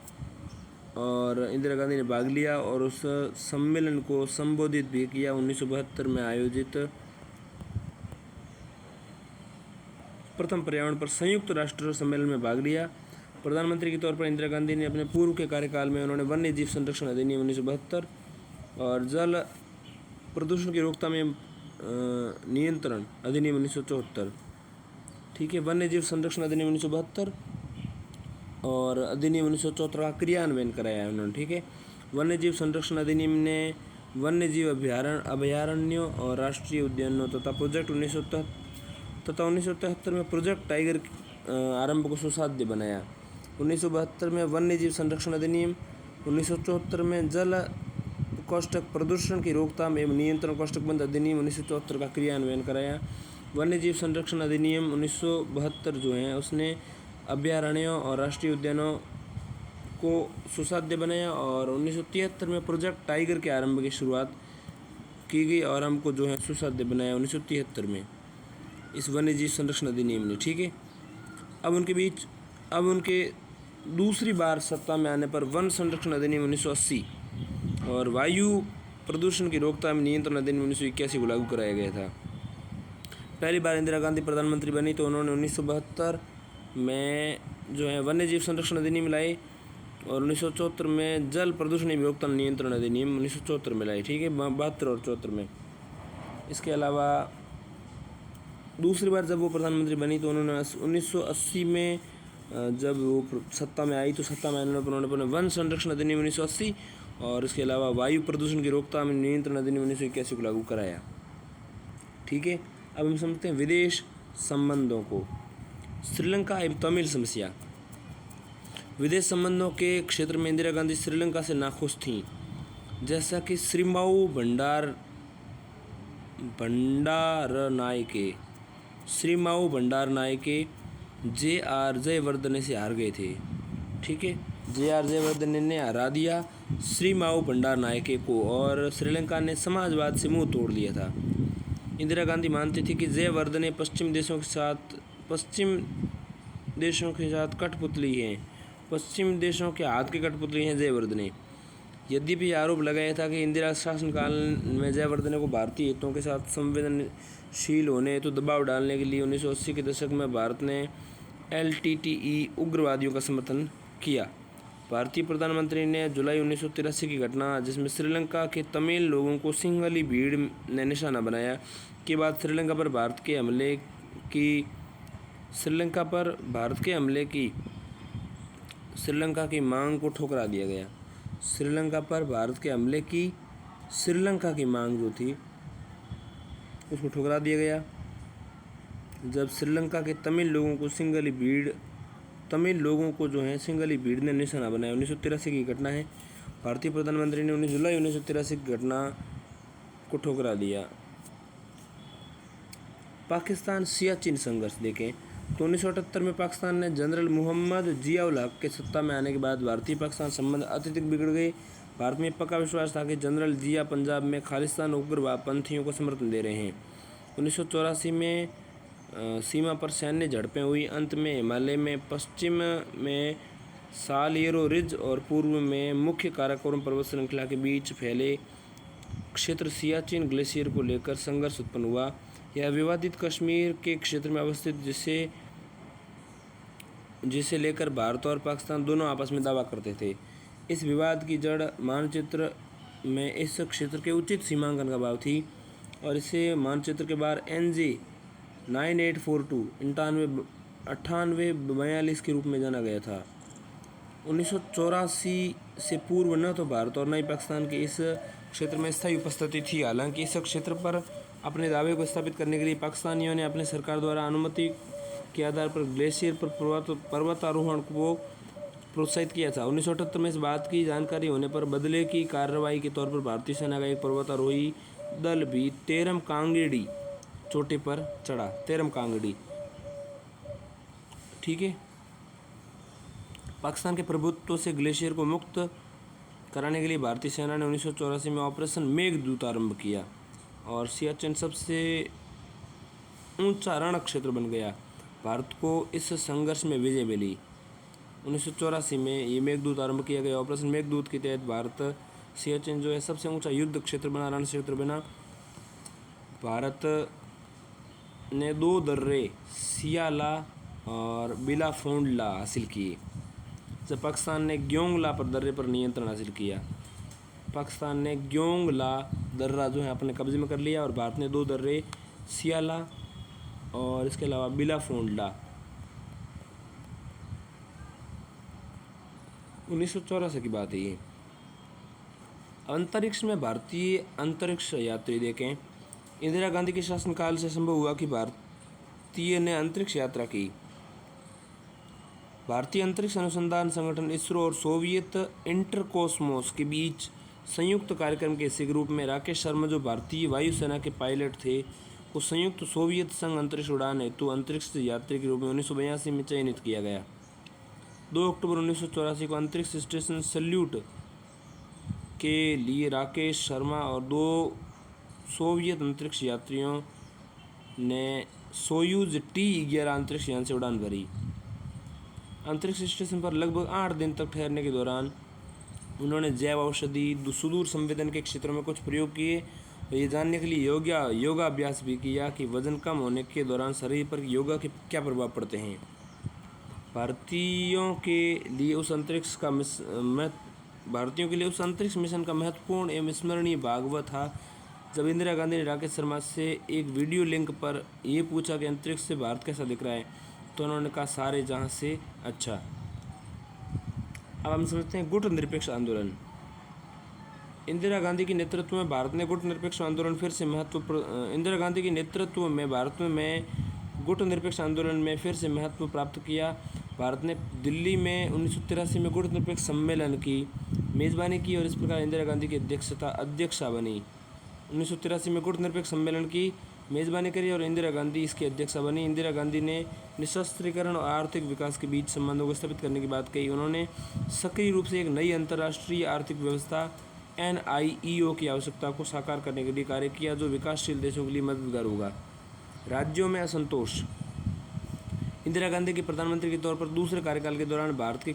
और इंदिरा गांधी ने भाग लिया और उस सम्मेलन को संबोधित भी किया 1972 में आयोजित प्रथम पर्यावरण पर संयुक्त राष्ट्र सम्मेलन में भाग लिया। प्रधानमंत्री के तौर पर इंदिरा गांधी ने अपने पूर्व के कार्यकाल में उन्होंने वन्य जीव संरक्षण अधिनियम 1972 और जल प्रदूषण की रोकथाम एवं नियंत्रण अधिनियम 1974, ठीक है, वन्य जीव संरक्षण अधिनियम 1972 और अधिनियम 1974 का क्रियान्वयन कराया है उन्होंने, ठीक है। वन्य जीव संरक्षण अधिनियम ने वन्य जीव अभयारण्यों और राष्ट्रीय उद्यानों तथा 1973 में प्रोजेक्ट टाइगर आरंभ को सुसाध्य बनाया। 1972 में वन्य जीव संरक्षण अधिनियम, 1974 में जल कोष्ठक प्रदूषण की रोकथाम एवं नियंत्रण कोष्ठकबंद अधिनियम 1974 का क्रियान्वयन कराया। वन्य जीव संरक्षण अधिनियम 1972 जो है उसने अभयारण्यों और राष्ट्रीय उद्यानों को सुसाध्य बनाया और 1973 में प्रोजेक्ट टाइगर के आरंभ की शुरुआत की गई और हमको जो है सुसाध्य बनाया 1973 में इस वन्य जीव संरक्षण अधिनियम ने, ठीक है। अब उनके दूसरी बार सत्ता में आने पर वन संरक्षण अधिनियम 1980 और वायु प्रदूषण की रोकथाम नियंत्रण अधिनियम 1981 को लागू कराया गया था। पहली बार इंदिरा गांधी प्रधानमंत्री बनी तो उन्होंने 1972 में जो है वन्य जीव संरक्षण अधिनियम लाई और 1974 में जल प्रदूषण एवं रोकथाम नियंत्रण अधिनियम 1974 में लाई, ठीक है, 72 और 74 में। इसके अलावा दूसरी बार जब वो प्रधानमंत्री बनी तो उन्होंने 1980 में जब वो सत्ता में आई तो सत्ता में आने पर उन्होंने वन संरक्षण अधिनियम 1980 और इसके अलावा वायु प्रदूषण की रोकथाम नियंत्रण अधिनियम 1981 को लागू कराया, ठीक है। अब हम समझते हैं विदेश संबंधों को। श्रीलंका एवं तमिल समस्या। विदेश संबंधों के क्षेत्र में इंदिरा गांधी श्रीलंका से नाखुश थीं, जैसा कि श्रीमाऊ भंडारनायके जे.आर. जयवर्धने से हार गए थे, ठीक है। जे.आर. जयवर्धने ने हरा दिया श्रीमाऊ भंडारनायके को और श्रीलंका ने समाजवाद से मुंह तोड़ लिया था। इंदिरा गांधी मानती थी कि जयवर्धने पश्चिम देशों के साथ कठपुतली हैं, पश्चिम देशों के हाथ की कठपुतली हैं जयवर्धने। यद्यपि आरोप लगाया था कि इंदिरा शासनकाल में जयवर्धने को भारतीय हितों के साथ संवेदनशील होने हेतु दबाव डालने के लिए 1980 के दशक में भारत ने LTTE उग्रवादियों का समर्थन किया। भारतीय प्रधानमंत्री ने जुलाई 1983 की घटना जिसमें श्रीलंका के तमिल लोगों को सिंघली भीड़ ने निशाना बनाया के बाद श्रीलंका पर भारत के हमले की मांग को ठुकरा दिया गया। श्रीलंका पर भारत के हमले की श्रीलंका की मांग जो थी उसको ठुकरा दिया गया जब श्रीलंका के तमिल लोगों को सिंघली भीड़ ने निशाना बनाया। 1983 की घटना है। भारतीय प्रधानमंत्री ने 19 जुलाई 1983 की घटना को ठुकरा दिया। पाकिस्तान सियाचिन संघर्ष देखें तो 1978 में पाकिस्तान ने जनरल मोहम्मद जियाउल हक के सत्ता में आने के बाद भारतीय पाकिस्तान संबंध अत्यधिक बिगड़ गए। भारत में पक्का विश्वास था कि जनरल जिया पंजाब में खालिस्तान उग्रपंथियों को समर्थन दे रहे हैं। 1984 में सीमा पर सैन्य झड़पें हुई। अंत में हिमालय में पश्चिम में सालियरो रिज और पूर्व में मुख्य काराकोरम पर्वत श्रृंखला के बीच फैले क्षेत्र सियाचिन ग्लेशियर को लेकर संघर्ष उत्पन्न हुआ। यह विवादित कश्मीर के क्षेत्र में अवस्थित जिसे लेकर भारत और पाकिस्तान दोनों आपस में दावा करते थे। इस विवाद की जड़ मानचित्र में इस क्षेत्र के उचित सीमांकन का अभाव थी और इसे मानचित्र के बाहर NJ 9842 9842 के रूप में जाना गया था। 1984 से पूर्व न तो भारत और न ही पाकिस्तान की इस क्षेत्र में स्थायी उपस्थिति थी। हालांकि इस क्षेत्र पर अपने दावे को स्थापित करने के लिए पाकिस्तानियों ने अपनी सरकार द्वारा अनुमति के आधार पर ग्लेशियर पर पर्वतारोहण को प्रोत्साहित किया था। 1978 में इस बात की जानकारी होने पर बदले की कार्रवाई के तौर पर भारतीय सेना का एक पर्वतारोही दल भी तेरम कांगेडी चोटी पर चढ़ा। तेरम कांगेडी, ठीक है। पाकिस्तान के प्रभुत्व से ग्लेशियर को मुक्त कराने के लिए भारतीय सेना ने 1984 में ऑपरेशन मेघदूत आरंभ किया और सियाचिन सबसे ऊंचा रण क्षेत्र बन गया। भारत को इस संघर्ष में विजय मिली। 1984 में ये मेघदूत आरंभ किया गया। ऑपरेशन मेघदूत के तहत भारत सियाचिन जो है सबसे ऊंचा युद्ध क्षेत्र बना, रण क्षेत्र बना। भारत ने 2 दर्रे सियाला और बिलाफोंडला हासिल किए, जब पाकिस्तान ने ग्योंगला पर दर्रे पर नियंत्रण हासिल किया। पाकिस्तान ने ग्योंगला दर्रा जो है अपने कब्जे में कर लिया और भारत ने 2 दर्रे सियाला और इसके अलावा बिलाफोंडला। 1984 की बात है ये। अंतरिक्ष में भारतीय अंतरिक्ष यात्री देखें। इंदिरा गांधी के शासनकाल से संभव हुआ कि भारतीय ने अंतरिक्ष यात्रा की। भारतीय अंतरिक्ष अनुसंधान संगठन इसरो और सोवियत इंटरकोस्मोस के बीच संयुक्त कार्यक्रम के हिस्से के रूप में राकेश शर्मा, जो भारतीय वायुसेना के पायलट थे, को संयुक्त सोवियत संघ अंतरिक्ष उड़ान हेतु अंतरिक्ष यात्री के रूप में 1982 में चयनित किया गया। 2 अक्टूबर 1984 को अंतरिक्ष स्टेशन सैल्यूट के लिए राकेश शर्मा और 2 सोवियत अंतरिक्ष यात्रियों ने सोयूज T-11 अंतरिक्ष यान से उड़ान भरी। अंतरिक्ष स्टेशन पर लगभग 8 दिन तक ठहरने के दौरान उन्होंने जैव औषधि, सुदूर संवेदन के क्षेत्रों में कुछ प्रयोग किए और ये जानने के लिए योगाभ्यास भी किया कि वजन कम होने के दौरान शरीर पर योगा के क्या प्रभाव पड़ते हैं। भारतीयों के लिए उस अंतरिक्ष मिशन का महत्वपूर्ण एवं स्मरणीय भाग वह था जब इंदिरा गांधी ने राकेश शर्मा से एक वीडियो लिंक पर ये पूछा कि अंतरिक्ष से भारत कैसा दिख रहा है, तो उन्होंने कहा सारे जहां से अच्छा। अब हम समझते हैं गुट निरपेक्ष आंदोलन। इंदिरा गांधी के नेतृत्व में भारत ने गुट निरपेक्ष आंदोलन फिर से गुट निरपेक्ष आंदोलन में फिर से महत्व प्राप्त किया। भारत ने दिल्ली में 1983 में गुट निरपेक्ष सम्मेलन की मेज़बानी की और इस प्रकार इंदिरा गांधी की अध्यक्षा बनी। 1983 में गुट निरपेक्ष सम्मेलन की मेज़बानी करी और इंदिरा गांधी इसकी अध्यक्षा बनी। इंदिरा गांधी ने निशस्त्रीकरण और आर्थिक विकास के बीच संबंधों को स्थापित करने की बात कही। उन्होंने सक्रिय रूप से एक नई अंतर्राष्ट्रीय आर्थिक व्यवस्था NIEO की आवश्यकता को साकार करने के लिए कार्य किया, जो विकासशील देशों के लिए मददगार होगा। राज्यों में असंतोष। इंदिरा गांधी के प्रधानमंत्री के तौर पर दूसरे कार्यकाल के दौरान भारत के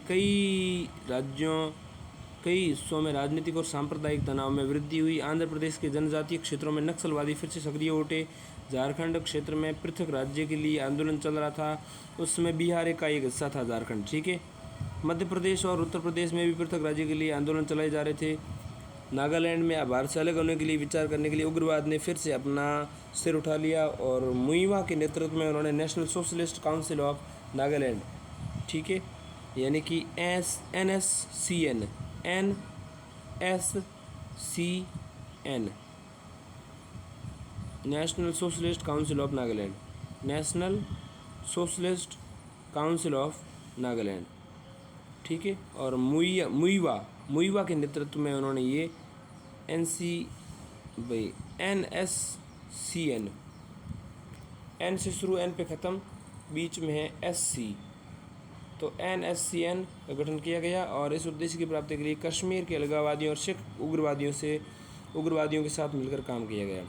कई हिस्सों में राजनीतिक और सांप्रदायिक तनाव में वृद्धि हुई। आंध्र प्रदेश के जनजातीय क्षेत्रों में नक्सलवादी फिर से सक्रिय उठे। झारखंड क्षेत्र में पृथक राज्य के लिए आंदोलन चल रहा था। उस समय बिहार का एक हिस्सा था झारखंड, ठीक है। मध्य प्रदेश और उत्तर प्रदेश में भी पृथक राज्य के लिए आंदोलन चलाए जा रहे थे। नागालैंड में भारत से अलग होने के लिए विचार करने के लिए उग्रवाद ने फिर से अपना सिर उठा लिया और मुइवा के नेतृत्व में उन्होंने national socialist council of Nagaland, ठीक है, यानी कि NSCN national socialist council of Nagaland, national socialist council of Nagaland, ठीक है। और मुइवा के नेतृत्व में उन्होंने ये NSCN, N से शुरू, N पे ख़त्म, बीच में है SC, तो NSCN का गठन किया गया और इस उद्देश्य की प्राप्ति के लिए कश्मीर के अलगाववादियों और सिख उग्रवादियों के साथ मिलकर काम किया गया।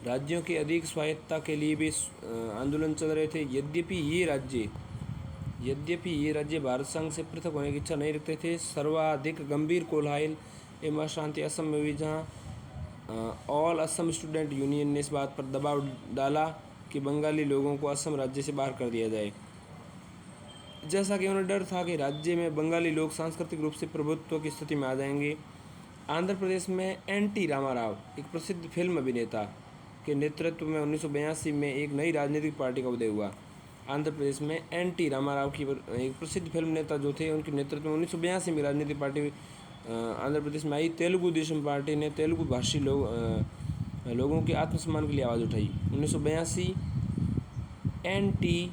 राज्यों की अधिक स्वायत्तता के लिए भी आंदोलन चल रहे थे। यद्यपि ये राज्य भारत संघ से पृथक होने की इच्छा नहीं रखते थे। सर्वाधिक गंभीर कोलाहल एवं अशांति असम में हुई, जहाँ ऑल असम स्टूडेंट यूनियन ने इस बात पर दबाव डाला कि बंगाली लोगों को असम राज्य से बाहर कर दिया जाए, जैसा कि उन्हें डर था कि राज्य में बंगाली लोग सांस्कृतिक रूप से प्रभुत्व की स्थिति में आ जाएंगे। आंध्र प्रदेश में NT रामाराव, एक प्रसिद्ध फिल्म अभिनेता के नेतृत्व में 1982 में एक नई राजनीतिक पार्टी का उदय हुआ। आंध्र प्रदेश में NT रामाराव की एक प्रसिद्ध फिल्म नेता जो थे, उनके नेतृत्व में 1982 में राजनीतिक पार्टी आंध्र प्रदेश में आई। तेलुगु देशम पार्टी ने तेलुगु भाषी लोगों के आत्मसम्मान के लिए आवाज़ उठाई। 1982 NT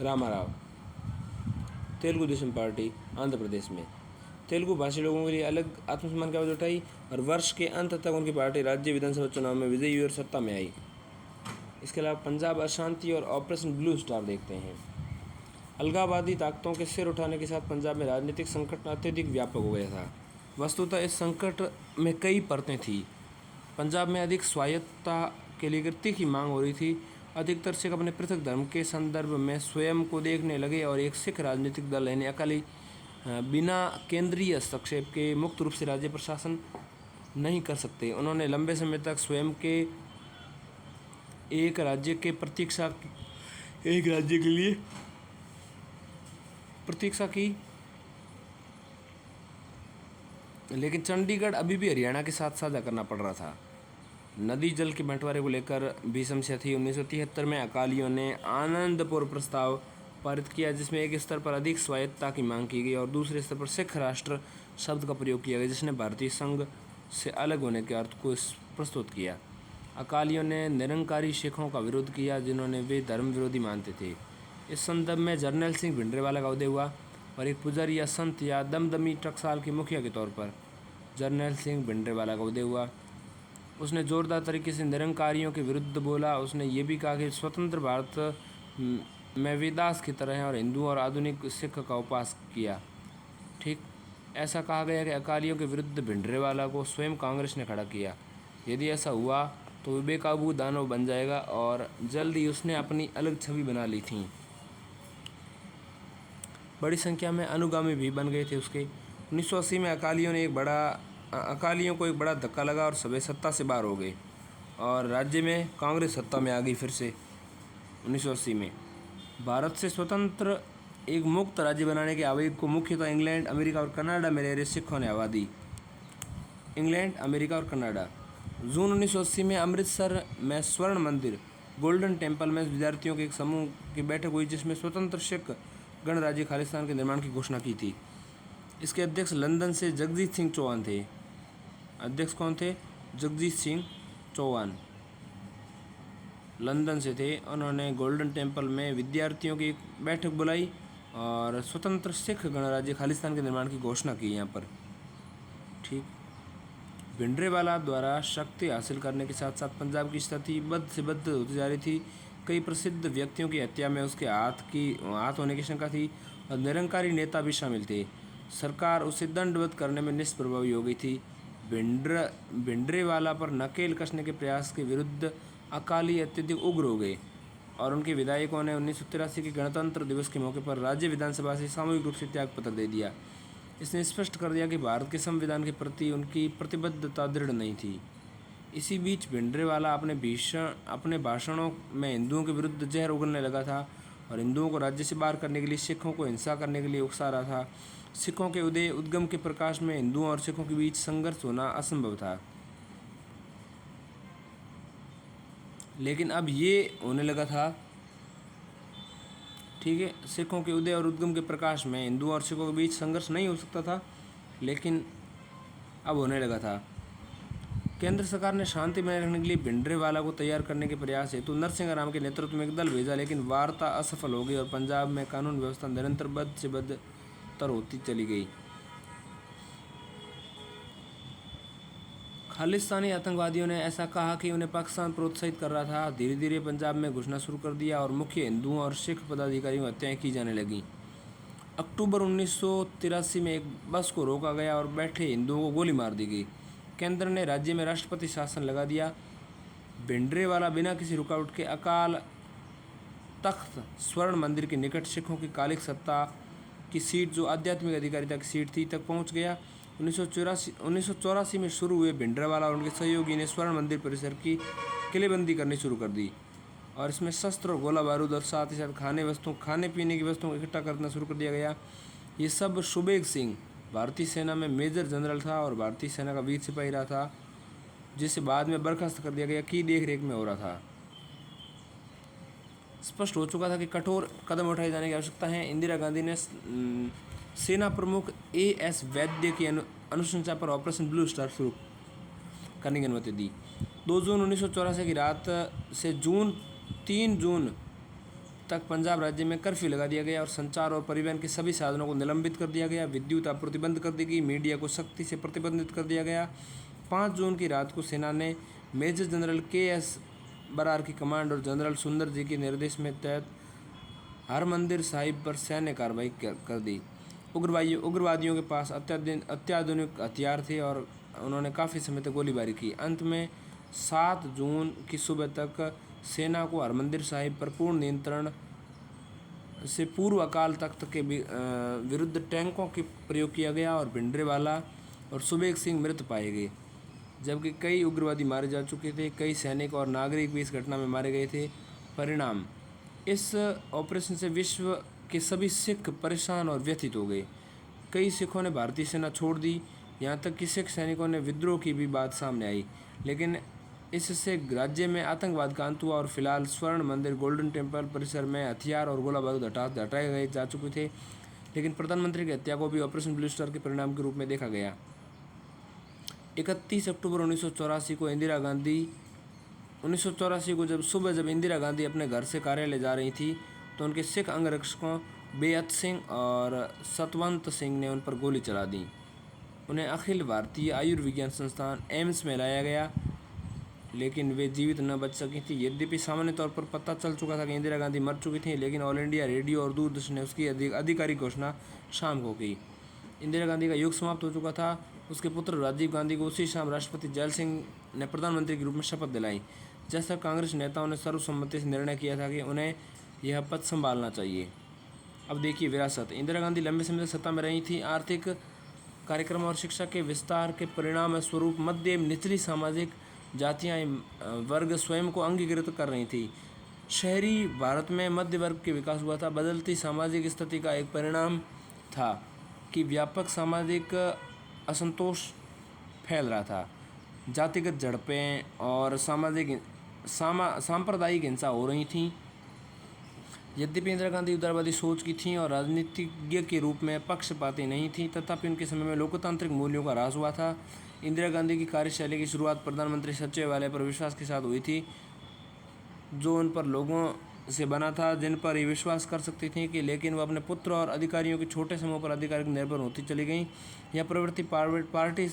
रामाराव, तेलुगु देशम पार्टी आंध्र प्रदेश में तेलुगु भाषी लोगों के लिए अलग आत्मसम्मान की आवाज़ उठाई और वर्ष के अंत तक उनकी पार्टी राज्य विधानसभा चुनाव में विजयी हुई और सत्ता में आई। इसके अलावा पंजाब अशांति और ऑपरेशन ब्लू स्टार देखते हैं। अलगाववादी ताकतों के सिर उठाने के साथ पंजाब में राजनीतिक संकट अत्यधिक व्यापक हो गया था। वस्तुतः इस संकट में कई परतें थीं। पंजाब में अधिक स्वायत्तता के लिए तीखी मांग हो रही थी। अधिकतर सिख अपने पृथक धर्म के संदर्भ में स्वयं को देखने लगे और एक सिख राजनीतिक दल यानी अकाली बिना केंद्रीय हस्तक्षेप के मुक्त रूप से राज्य प्रशासन नहीं कर सकते। उन्होंने लंबे समय तक स्वयं के एक राज्य के एक राज्य के लिए प्रतीक्षा की, लेकिन चंडीगढ़ अभी भी हरियाणा के साथ साझा करना पड़ रहा था। नदी जल के बंटवारे को लेकर भी समस्या थी। 1973 में अकालियों ने आनंदपुर प्रस्ताव पारित किया, जिसमें एक स्तर पर अधिक स्वायत्तता की मांग की गई और दूसरे स्तर पर सिख राष्ट्र शब्द का प्रयोग किया गया, जिसने भारतीय संघ से अलग होने के अर्थ को प्रस्तुत किया। अकालियों ने निरंकारी सिखों का विरोध किया, जिन्होंने वे धर्म विरोधी मानते थे। इस संदर्भ में जर्नैल सिंह भिंडरेवाला का उदय हुआ और एक पुजारी या संत या दमदमी टकसाल के मुखिया के तौर पर जर्नैल सिंह भिंडरेवाला का उदय हुआ। उसने जोरदार तरीके से निरंकारियों के विरुद्ध बोला। उसने ये भी कहा कि स्वतंत्र भारत में वेदास की तरह है और हिंदू और आधुनिक सिख का उपास किया। ठीक ऐसा कहा गया कि अकालियों के विरुद्ध भिंडरेवाला को स्वयं कांग्रेस ने खड़ा किया। यदि ऐसा हुआ तो वो बेकाबू दानव बन जाएगा और जल्द ही उसने अपनी अलग छवि बना ली थी। बड़ी संख्या में अनुगामी भी बन गए थे उसके। 1980 में अकालियों को एक बड़ा धक्का लगा और सभी सत्ता से बाहर हो गए और राज्य में कांग्रेस सत्ता में आ गई फिर से। 1980 में भारत से स्वतंत्र एक मुक्त राज्य बनाने के आवेग को मुख्यतः इंग्लैंड, अमेरिका और कनाडा में रह रहे सिखों ने हवा दी। इंग्लैंड, अमेरिका और कनाडा। जून 1980 में अमृतसर में स्वर्ण मंदिर गोल्डन टेम्पल में विद्यार्थियों के एक समूह की बैठक हुई, जिसमें स्वतंत्र सिख गणराज्य खालिस्तान के निर्माण की घोषणा की थी। इसके अध्यक्ष लंदन से जगजीत सिंह चौहान थे। अध्यक्ष कौन थे? जगजीत सिंह चौहान लंदन से थे। उन्होंने गोल्डन टेम्पल में विद्यार्थियों की एक बैठक बुलाई और स्वतंत्र सिख गणराज्य खालिस्तान के निर्माण की घोषणा की यहाँ पर। ठीक। भिंडरेवाला द्वारा शक्ति हासिल करने के साथ साथ पंजाब की स्थिति बद से बद होती जा रही थी। कई प्रसिद्ध व्यक्तियों की हत्या में उसके हाथ होने की शंका थी और निरंकारी नेता भी शामिल थे। सरकार उसे दंडवत करने में निष्प्रभावी हो गई थी। भिंडरेवाला पर नकेल कसने के प्रयास के विरुद्ध अकाली अत्यधिक उग्र हो गए और उनके विधायकों ने 1983 के गणतंत्र दिवस के मौके पर राज्य विधानसभा से सामूहिक रूप से त्यागपत्र दे दिया। इसने स्पष्ट कर दिया कि भारत के संविधान के प्रति उनकी प्रतिबद्धता दृढ़ नहीं थी। इसी बीच भिंडरेवाला अपने भाषणों में हिंदुओं के विरुद्ध जहर उगलने लगा था और हिंदुओं को राज्य से बाहर करने के लिए सिखों को हिंसा करने के लिए उकसा रहा था। सिखों के उद्गम के प्रकाश में हिंदुओं और सिखों के बीच संघर्ष होना असंभव था, लेकिन अब ये होने लगा था। ठीक है, सिखों के उदय और उद्गम के प्रकाश में हिंदुओं और सिखों के बीच संघर्ष नहीं हो सकता था, लेकिन अब होने लगा था। केंद्र सरकार ने शांति बनाए रखने के लिए भिंडरेवाला को तैयार करने के प्रयास हेतु नरसिंह राम के नेतृत्व में एक दल भेजा, लेकिन वार्ता असफल हो गई और पंजाब में कानून व्यवस्था निरंतर बद से बदतर होती चली गई। खालिस्तानी आतंकवादियों ने ऐसा कहा कि उन्हें पाकिस्तान प्रोत्साहित कर रहा था। धीरे धीरे पंजाब में घुसना शुरू कर दिया और मुख्य हिंदुओं और सिख पदाधिकारियों की हत्याएं की जाने लगीं। अक्टूबर 1983 में एक बस को रोका गया और बैठे हिंदुओं को गोली मार दी गई। केंद्र ने राज्य में राष्ट्रपति शासन लगा दिया। भिंडरेवाला बिना किसी रुकावट के अकाल तख्त स्वर्ण मंदिर के निकट सिखों की कालिक सत्ता की सीट, जो आध्यात्मिक अधिकारिता की सीट थी, तक पहुंच गया। 1984 में शुरू हुए भिंडरेवाला और उनके सहयोगी ने स्वर्ण मंदिर परिसर की किलेबंदी करनी शुरू कर दी और इसमें शस्त्र और गोला बारूद और साथ ही साथ खाने पीने की वस्तुओं को इकट्ठा करना शुरू कर दिया गया। ये सब सुबेग सिंह भारतीय सेना में मेजर जनरल था और भारतीय सेना का वीर सिपाही रहा था, जिसे बाद में बर्खास्त कर दिया गया, की देखरेख में हो रहा था। स्पष्ट हो चुका था कि कठोर कदम उठाए जाने की आवश्यकता है। इंदिरा गांधी ने सेना प्रमुख A.S. वैद्य की अनुशंसा पर ऑपरेशन ब्लू स्टार शुरू करने की अनुमति दी। 2 जून 1984 की रात से 3 जून तक पंजाब राज्य में कर्फ्यू लगा दिया गया और संचार और परिवहन के सभी साधनों को निलंबित कर दिया गया। विद्युत आपूर्ति बंद कर दी गई। मीडिया को सख्ती से प्रतिबंधित कर दिया गया। 5 जून की रात को सेना ने मेजर जनरल K.S. बरार की कमांड और जनरल सुंदर जी के निर्देश में तहत हरमंदिर साहिब पर सैन्य कार्रवाई कर दी। उग्रवादियों के पास अत्याधुनिक हथियार थे और उन्होंने काफ़ी समय तक गोलीबारी की। अंत में 7 जून की सुबह तक सेना को हरमंदिर साहिब पर पूर्ण नियंत्रण से पूर्व अकाल तख्त के विरुद्ध टैंकों के प्रयोग किया गया और भिंडरेवाला और सुबेग सिंह मृत पाए गए। जबकि कई उग्रवादी मारे जा चुके थे। कई सैनिक और नागरिक भी इस घटना में मारे गए थे। परिणाम, इस ऑपरेशन से विश्व के सभी सिख परेशान और व्यथित हो गए। कई सिखों ने भारतीय सेना छोड़ दी, यहाँ तक कि सिख सैनिकों ने विद्रोह की भी बात सामने आई। लेकिन इससे राज्य में आतंकवाद का अंत हुआ और फिलहाल स्वर्ण मंदिर, गोल्डन टेम्पल परिसर में हथियार और गोला बारूद हटाए गए जा चुके थे। लेकिन प्रधानमंत्री की हत्या को भी ऑपरेशन ब्लू स्टार के परिणाम के रूप में देखा गया। 31 अक्टूबर 1984 को जब इंदिरा गांधी अपने घर से कार्यालय जा रही थी तो उनके सिख अंगरक्षकों बेअत सिंह और सतवंत सिंह ने उन पर गोली चला दी। उन्हें अखिल भारतीय आयुर्विज्ञान संस्थान एम्स में लाया गया, लेकिन वे जीवित न बच सकी थी। यद्यपि सामान्य तौर पर पता चल चुका था कि इंदिरा गांधी मर चुकी थी, लेकिन ऑल इंडिया रेडियो और दूरदर्शन ने उसकी आधिकारिक घोषणा शाम को की। इंदिरा गांधी का युग समाप्त हो चुका था। उसके पुत्र राजीव गांधी को उसी शाम राष्ट्रपति जैल सिंह ने प्रधानमंत्री के रूप में शपथ दिलाई। जैसा कांग्रेस नेताओं ने सर्वसम्मति से निर्णय किया था कि उन्हें यह पद संभालना चाहिए। अब देखिए विरासत। इंदिरा गांधी लंबे समय तक सत्ता में रही थी। आर्थिक कार्यक्रम और शिक्षा के विस्तार के परिणाम स्वरूप मध्य एवं निचली सामाजिक जातियाँ वर्ग स्वयं को अंगीकृत कर रही थी। शहरी भारत में मध्य वर्ग के विकास हुआ था। बदलती सामाजिक स्थिति का एक परिणाम था कि व्यापक सामाजिक असंतोष फैल रहा था। जातिगत झड़पें और सांप्रदायिक हिंसा हो रही थीं। यद्यपि इंदिरा गांधी उदारवादी सोच की थीं और राजनीतिज्ञ के रूप में पक्षपाती नहीं थीं, तथापि उनके समय में लोकतांत्रिक मूल्यों का ह्रास हुआ था। इंदिरा गांधी की कार्यशैली की शुरुआत प्रधानमंत्री सचिवालय पर विश्वास के साथ हुई थी, जो उन पर लोगों से बना था जिन पर ये विश्वास कर सकती थी कि लेकिन वह अपने पुत्र और अधिकारियों के छोटे समूह पर आधिकारिक निर्भर होती चली गई। यह प्रवृत्ति पार्टी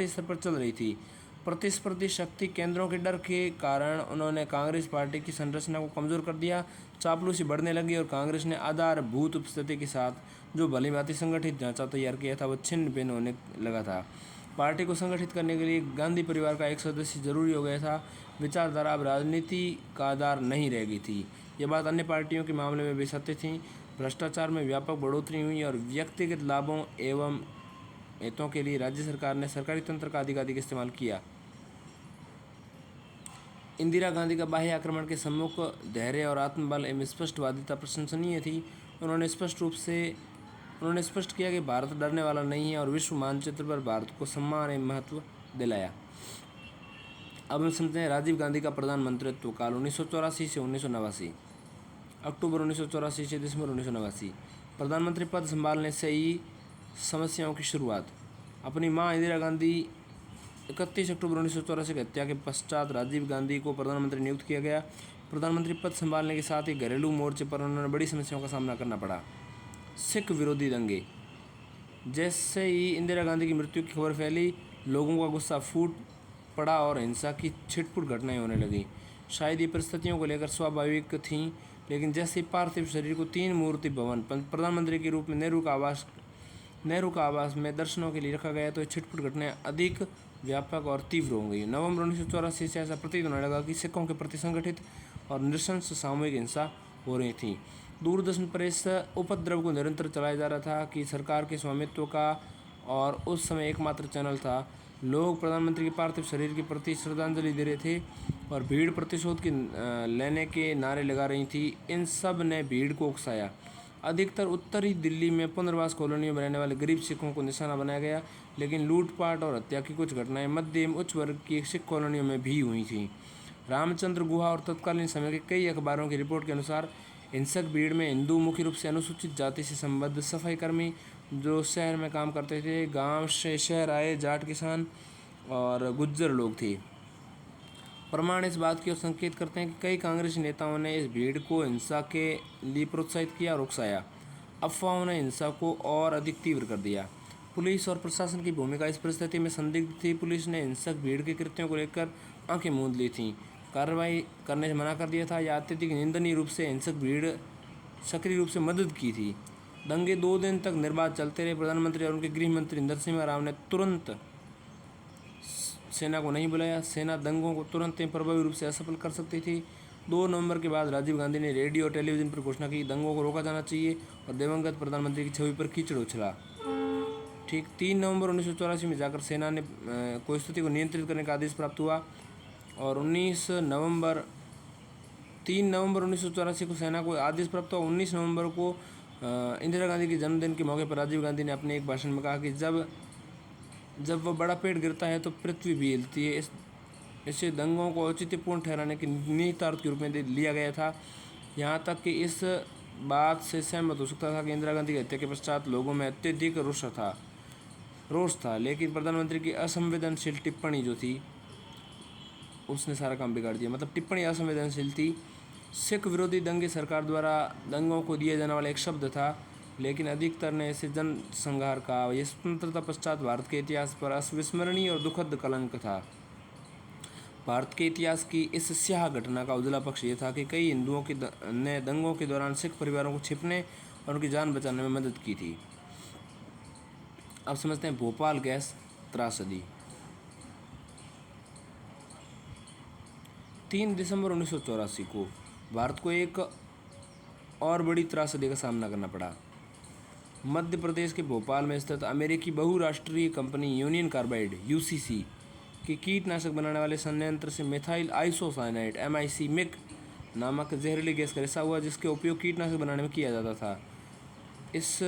स्तर पर चल रही थी। प्रतिस्पर्धी शक्ति केंद्रों के डर के कारण उन्होंने कांग्रेस पार्टी की संरचना को कमज़ोर कर दिया। चापलूसी बढ़ने लगी और कांग्रेस ने आधारभूत उपस्थिति के साथ जो भलीभांति संगठित ढांचा तैयार किया था वह छिन्न भिन्न होने लगा था। पार्टी को संगठित करने के लिए गांधी परिवार का एक सदस्य जरूरी हो गया था। विचारधारा अब राजनीति का आधार नहीं रह गई थी। यह बात अन्य पार्टियों के मामले में भी सत्य थी। भ्रष्टाचार में व्यापक बढ़ोतरी हुई और व्यक्तिगत लाभों एवं हितों के लिए राज्य सरकार ने सरकारी तंत्र का अधिकाधिक इस्तेमाल किया। इंदिरा गांधी का बाह्य आक्रमण के सम्मुख धैर्य और आत्मबल एवं स्पष्टवादिता प्रशंसनीय थी। उन्होंने स्पष्ट किया कि भारत डरने वाला नहीं है और विश्व मानचित्र पर भारत को सम्मान एवं महत्व दिलाया। अब हम समझते हैं राजीव गांधी का प्रधानमंत्रित्व काल 1984 से 1989। अक्टूबर 1984 से दिसंबर 1989। प्रधानमंत्री पद संभालने से ही समस्याओं की शुरुआत। अपनी मां इंदिरा गांधी 31 अक्टूबर 1984 की हत्या के पश्चात राजीव गांधी को प्रधानमंत्री नियुक्त किया गया। प्रधानमंत्री पद संभालने के साथ ही घरेलू मोर्चे पर उन्होंने बड़ी समस्याओं का सामना करना पड़ा। सिख विरोधी दंगे। जैसे ही इंदिरा गांधी की मृत्यु की खबर फैली, लोगों का गुस्सा फूट पड़ा और हिंसा की छिटपुट घटनाएं होने लगीं। शायद ये परिस्थितियों को लेकर स्वाभाविक थीं, लेकिन जैसे ही पार्थिव शरीर को 3 मूर्ति भवन प्रधानमंत्री के रूप में नेहरू का आवास में दर्शनों के लिए रखा गया तो ये छिटपुट घटनाएं अधिक व्यापक और तीव्र हो गई। नवंबर 1984 से ऐसा प्रतीत होने लगा कि सिखों के प्रति संगठित और नृशंस सामूहिक हिंसा हो रही थी। दूरदर्शन पर इस उपद्रव को निरंतर चलाया जा रहा था कि सरकार के स्वामित्व का और उस समय एकमात्र चैनल था। लोग प्रधानमंत्री के पार्थिव शरीर के प्रति श्रद्धांजलि दे रहे थे और भीड़ प्रतिशोध की लेने के नारे लगा रही थी। इन सब ने भीड़ को उकसाया। अधिकतर उत्तरी दिल्ली में पुनर्वास कॉलोनियों में रहने वाले गरीब सिखों को निशाना बनाया गया, लेकिन लूटपाट और हत्या की कुछ घटनाएं मध्य एवं उच्च वर्ग की सिख कॉलोनियों में भी हुई थीं। रामचंद्र गुहा और तत्कालीन समय के कई अखबारों की रिपोर्ट के अनुसार हिंसक भीड़ में हिंदू, मुख्य रूप से अनुसूचित जाति से संबद्ध सफाई कर्मी जो शहर में काम करते थे, गांव से शहर आए जाट किसान और गुज्जर लोग थे। प्रमाण इस बात की ओर संकेत करते हैं कि कई कांग्रेसी नेताओं ने इस भीड़ को हिंसा के लिए प्रोत्साहित किया और उकसाया। अफवाहों ने हिंसा को और अधिक तीव्र कर दिया। पुलिस और प्रशासन की भूमिका इस परिस्थिति में संदिग्ध थी। पुलिस ने हिंसक भीड़ के कृत्यों को लेकर आंखें मूंद ली थीं, कार्रवाई करने से मना कर दिया था या अत्यधिक निंदनीय रूप से हिंसक भीड़ सक्रिय रूप से मदद की थी। दंगे 2 दिन तक निर्बाध चलते रहे। प्रधानमंत्री और उनके गृह मंत्री नरसिम्हा राव ने तुरंत सेना को नहीं बुलाया। सेना दंगों को तुरंत एवं प्रभावी रूप से असफल कर सकती थी। 2 नवंबर के बाद राजीव गांधी ने रेडियो और टेलीविज़न पर घोषणा की दंगों को रोका जाना चाहिए और दिवंगत प्रधानमंत्री की छवि पर कीचड़ उछला। ठीक 3 नवंबर 1984 में जाकर सेना ने को स्थिति को नियंत्रित करने का आदेश प्राप्त हुआ और 3 नवंबर 1984 को सेना को आदेश प्राप्त हुआ। 19 नवंबर को इंदिरा गांधी के जन्मदिन के मौके पर राजीव गांधी ने अपने एक भाषण में कहा कि जब वह बड़ा पेड़ गिरता है तो पृथ्वी भी हिलती है। इसे दंगों को औचित्यपूर्ण ठहराने के निहितार्थ के रूप में लिया गया था। यहाँ तक कि इस बात से सहमत हो सकता था कि इंदिरा गांधी की हत्या के पश्चात लोगों में अत्यधिक रोष था, लेकिन प्रधानमंत्री की असंवेदनशील टिप्पणी जो थी उसने सारा काम बिगाड़ दिया। मतलब टिप्पणी असंवेदनशील थी। सिख विरोधी दंगे सरकार द्वारा दंगों को दिया जाने वाला एक शब्द था, लेकिन अधिकतर ने इसे जनसंहार कहा। यह स्वतंत्रता पश्चात भारत के इतिहास पर अविस्मरणीय और दुखद कलंक था। भारत के इतिहास की इस स्याह घटना का उजला पक्ष ये था कि कई हिंदुओं ने दंगों के दौरान सिख परिवारों को छिपने और उनकी जान बचाने में मदद की थी। अब समझते हैं भोपाल गैस त्रासदी। 3 दिसंबर 1984 को भारत को एक और बड़ी त्रासदी का सामना करना पड़ा। मध्य प्रदेश के भोपाल में स्थित अमेरिकी बहुराष्ट्रीय कंपनी यूनियन कार्बाइड (यूसीसी) की कीटनाशक बनाने वाले संयंत्र से मिथाइल आइसोसाइनाइड (MIC-MiC) नामक जहरीली गैस का रिसाव हुआ, जिसके उपयोग कीटनाशक बनाने में किया जाता था। इस